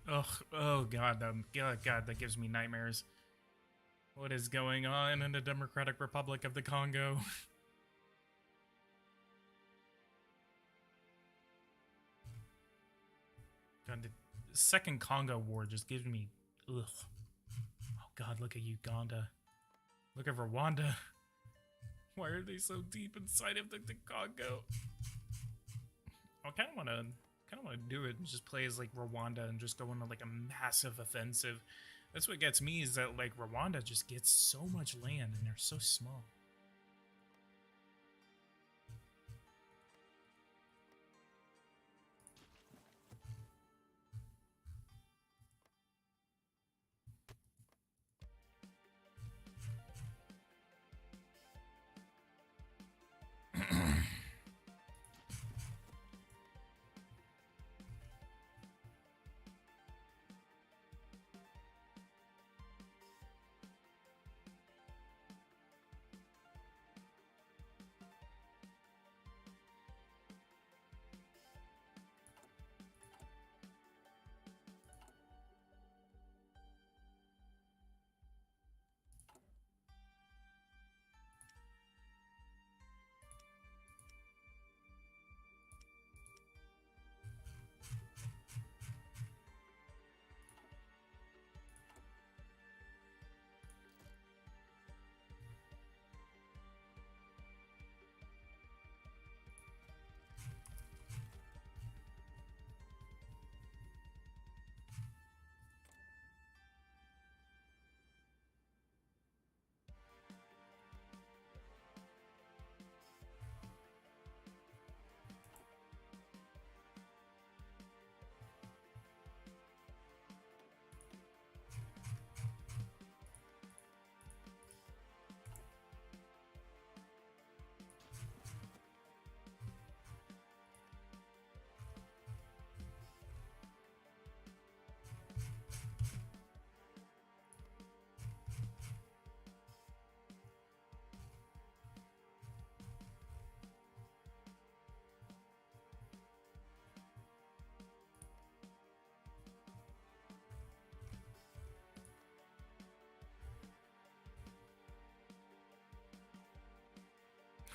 Ugh, oh god, that gives me nightmares. What is going on in the Democratic Republic of the Congo? God, the second Congo war just gives me ugh. Oh god, look at Uganda. Look at Rwanda. Why are they so deep inside of the Congo? I kind of want to do it and just play as like Rwanda and just go into like a massive offensive. That's what gets me is that like Rwanda just gets so much land and they're so small.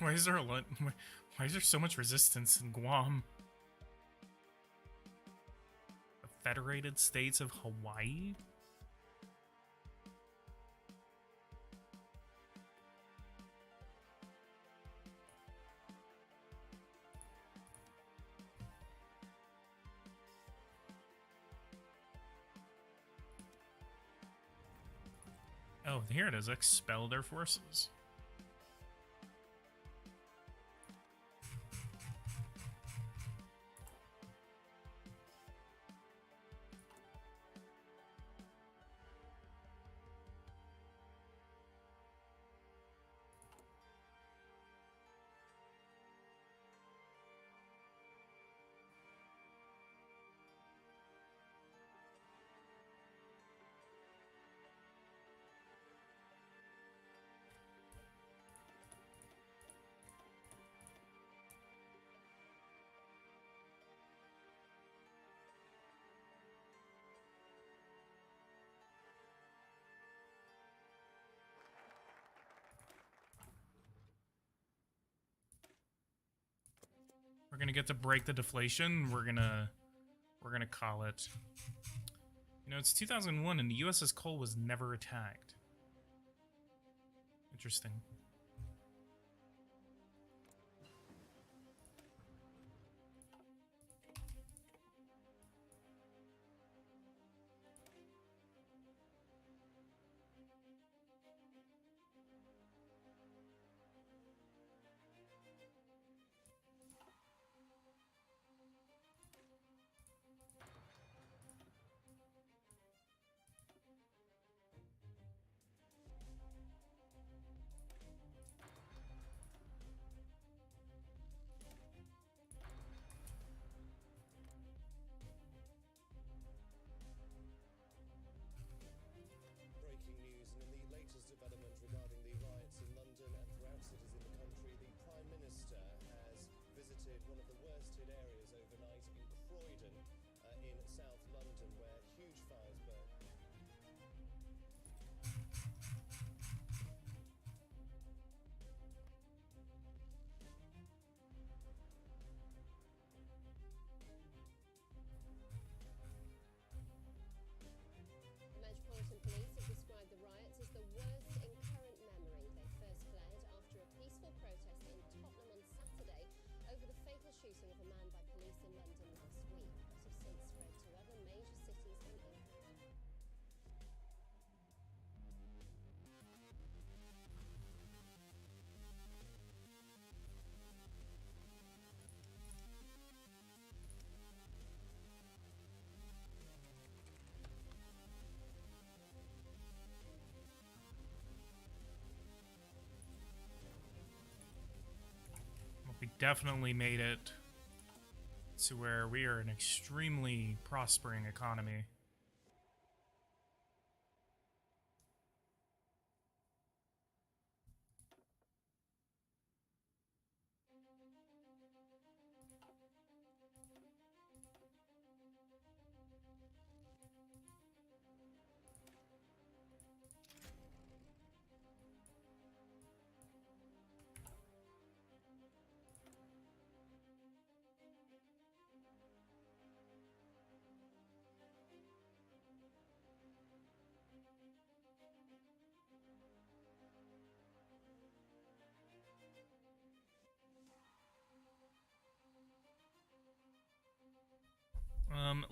Why is there a lot? Why is there so much resistance in Guam? The Federated States of Hawaii? Oh, here it is. Expel their forces. We're gonna get to break the deflation. We're gonna call it. You know, it's 2001 and the USS Cole was never attacked. Interesting. Breaking news, and in the latest development regarding the riots in London and throughout cities in the country, the Prime Minister has visited one of the worst hit areas overnight in Croydon, in South London, where huge fires burned. Metropolitan Police have described the riots as the worst in current memory. They first flared after a peaceful protest in Tottenham on Saturday over the fatal shooting of a man by police in London last week, but have since spread to other major cities in England. We definitely made it to where we are an extremely prospering economy.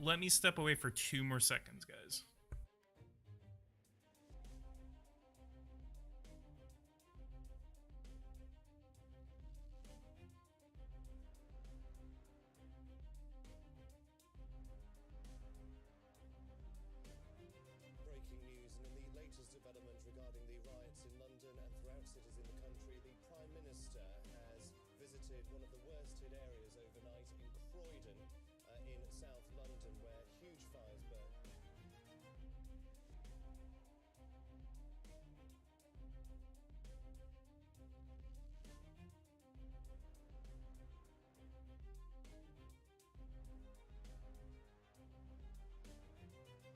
Let me step away for 2 more seconds, guys. Breaking news, and in the latest development regarding the riots in London and throughout cities in the country, the Prime Minister has visited one of the worst hit areas overnight in Croydon, in South London, where huge fires burned.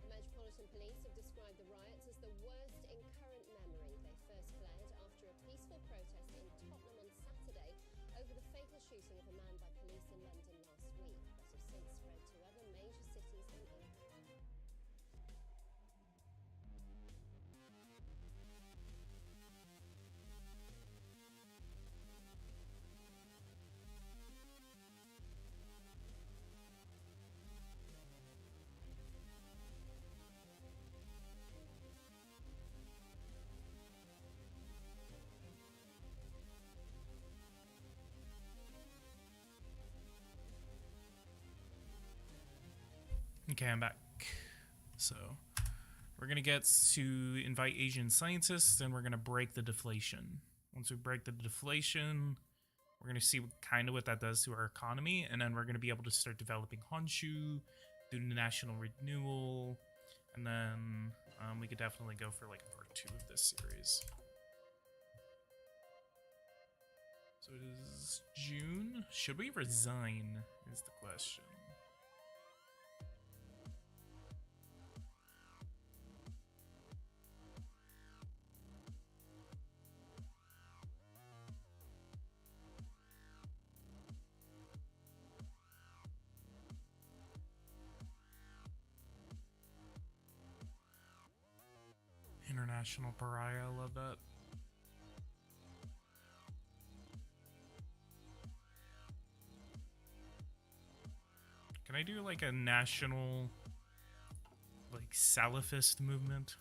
Metropolitan Police have described the riots as the worst in current memory. They first flared after a peaceful protest in Tottenham on Saturday Saturday over the fatal shooting of a man by police in London last week, but have since spread to other major cities in England. Okay, I'm back. So we're gonna get to invite Asian scientists, and we're gonna break the deflation. Once we break the deflation, we're gonna see what that does to our economy, and then we're gonna be able to start developing Honshu, do the national renewal, and then we could definitely go for like a part 2 of this series. So it is June. Should we resign? Is the question. International pariah, I love that. Can I do like a national, like, Salafist movement?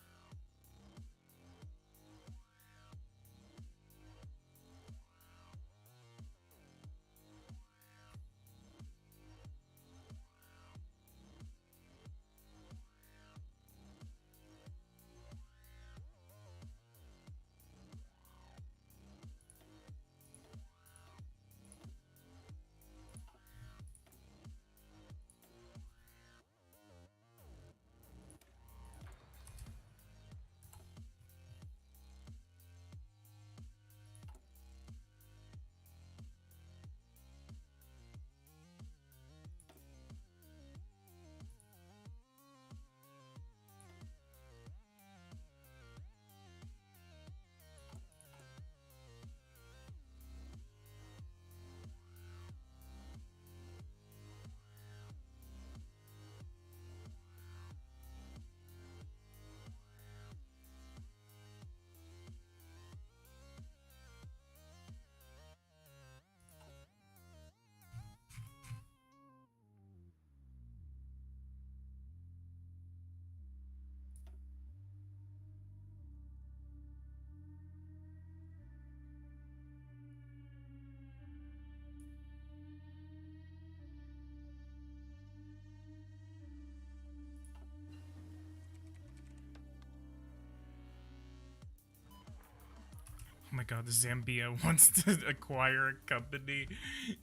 Oh my god, Zambia wants to acquire a company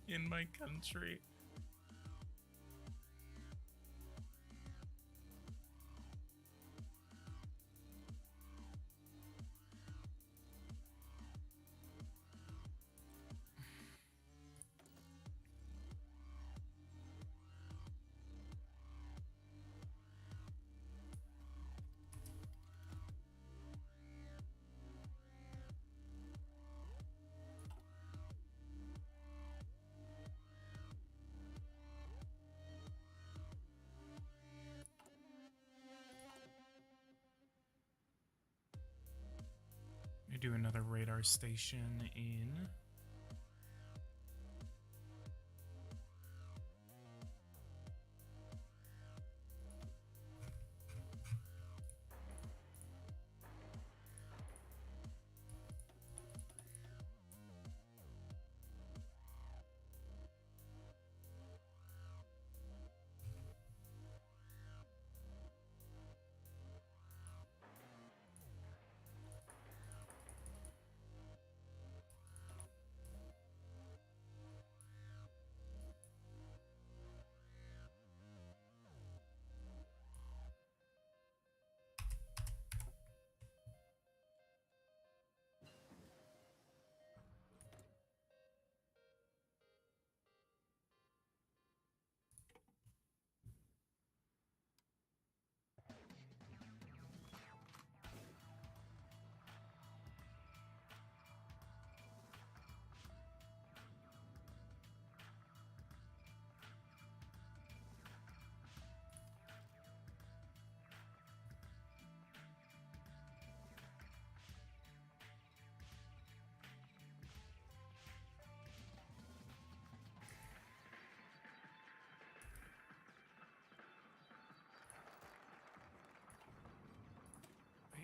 in my country. I do another radar station in.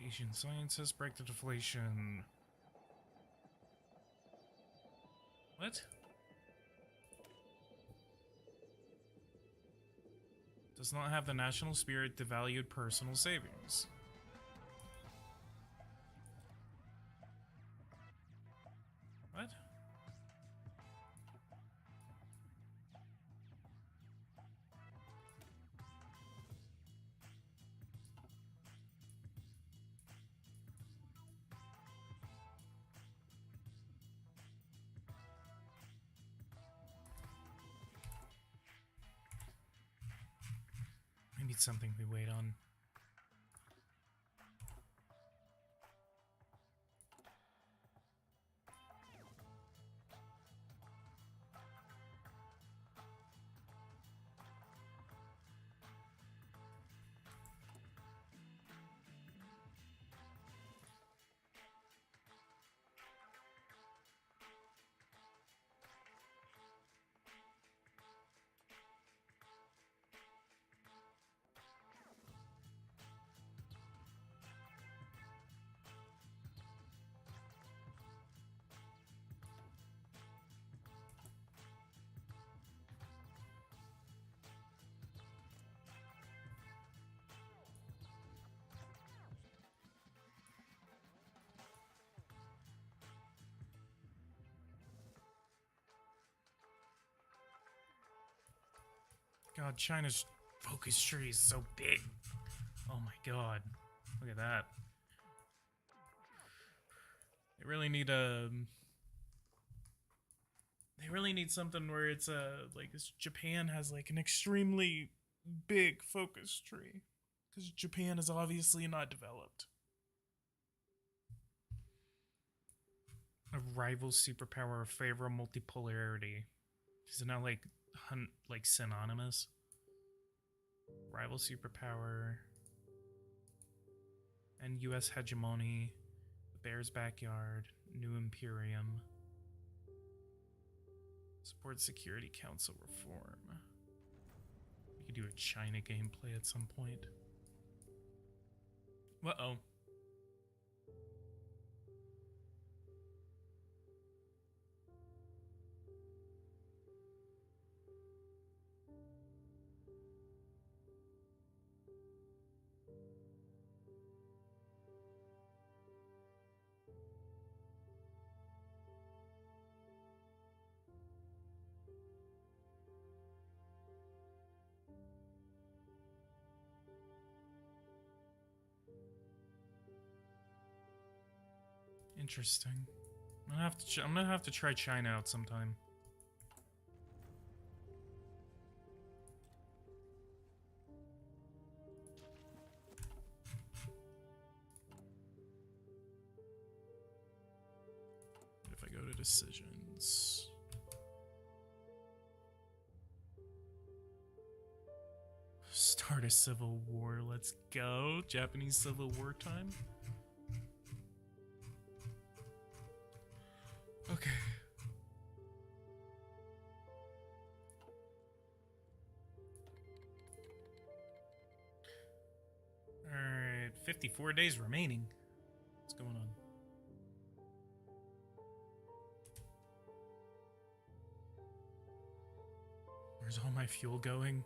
Asian scientists break the deflation. What? Does not have the national spirit, devalued personal savings. What? Maybe it's something we wait on. God, China's focus tree is so big. Oh my god. Look at that. They really need a... They really need something where it's like this. Japan has like an extremely big focus tree. Because Japan is obviously not developed. A rival superpower of favor multipolarity. Is it not like synonymous? Rival superpower and U.S. hegemony, the Bear's backyard, new Imperium, support Security Council reform. We could do a China gameplay at some point. Uh-oh. Interesting. I'm gonna have to try China out sometime. If I go to decisions. Start a civil war, let's go. Japanese Civil War time. Okay. Alright, 54 days remaining. What's going on? Where's all my fuel going?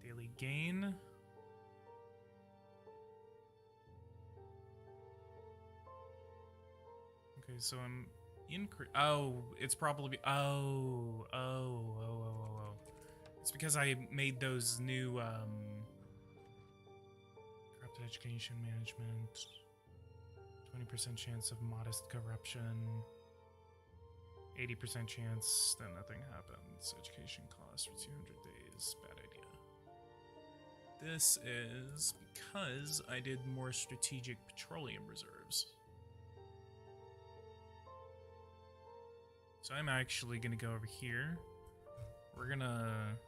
Daily gain. Okay, so I'm it's probably it's because I made those new corrupted education management, 20% chance of modest corruption, 80% chance that nothing happens, education cost for 200 days, bad idea. This is because I did more strategic petroleum reserves. So I'm actually gonna go over here. We're gonna...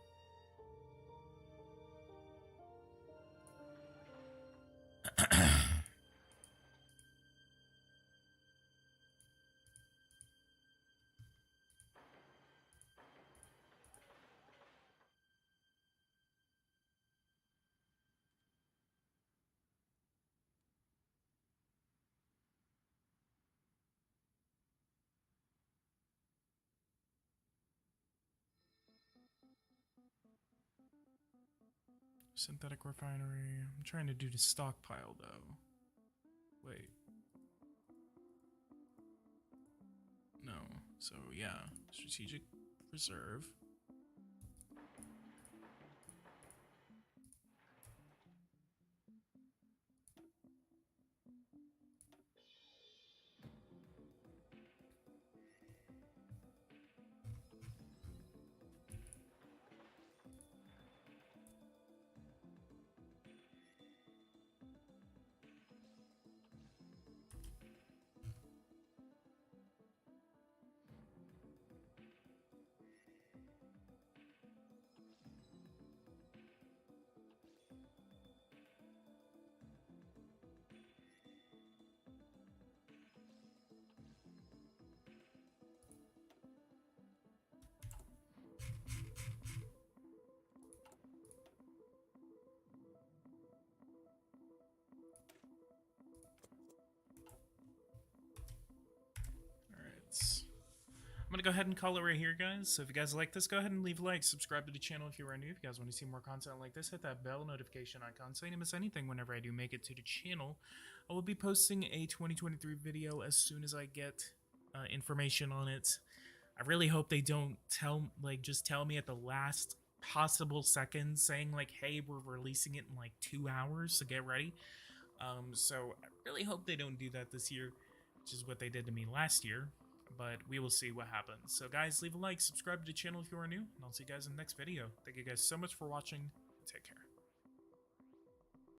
Synthetic refinery. I'm trying to do the stockpile though. Wait. No. So yeah, strategic reserve. I'm gonna go ahead and call it right here, guys. So if you guys like this, go ahead and leave a like, subscribe to the channel if you are new. If you guys want to see more content like this, hit that bell notification icon so you don't miss anything whenever I do make it to the channel. I will be posting a 2023 video as soon as I get information on it. I really hope they don't just tell me at the last possible second saying like, hey, we're releasing it in like 2 hours, so get ready. So I really hope they don't do that this year, which is what they did to me last year. But we will see what happens. So guys, leave a like, subscribe to the channel if you are new, and I'll see you guys in the next video. Thank you guys so much for watching. Take care.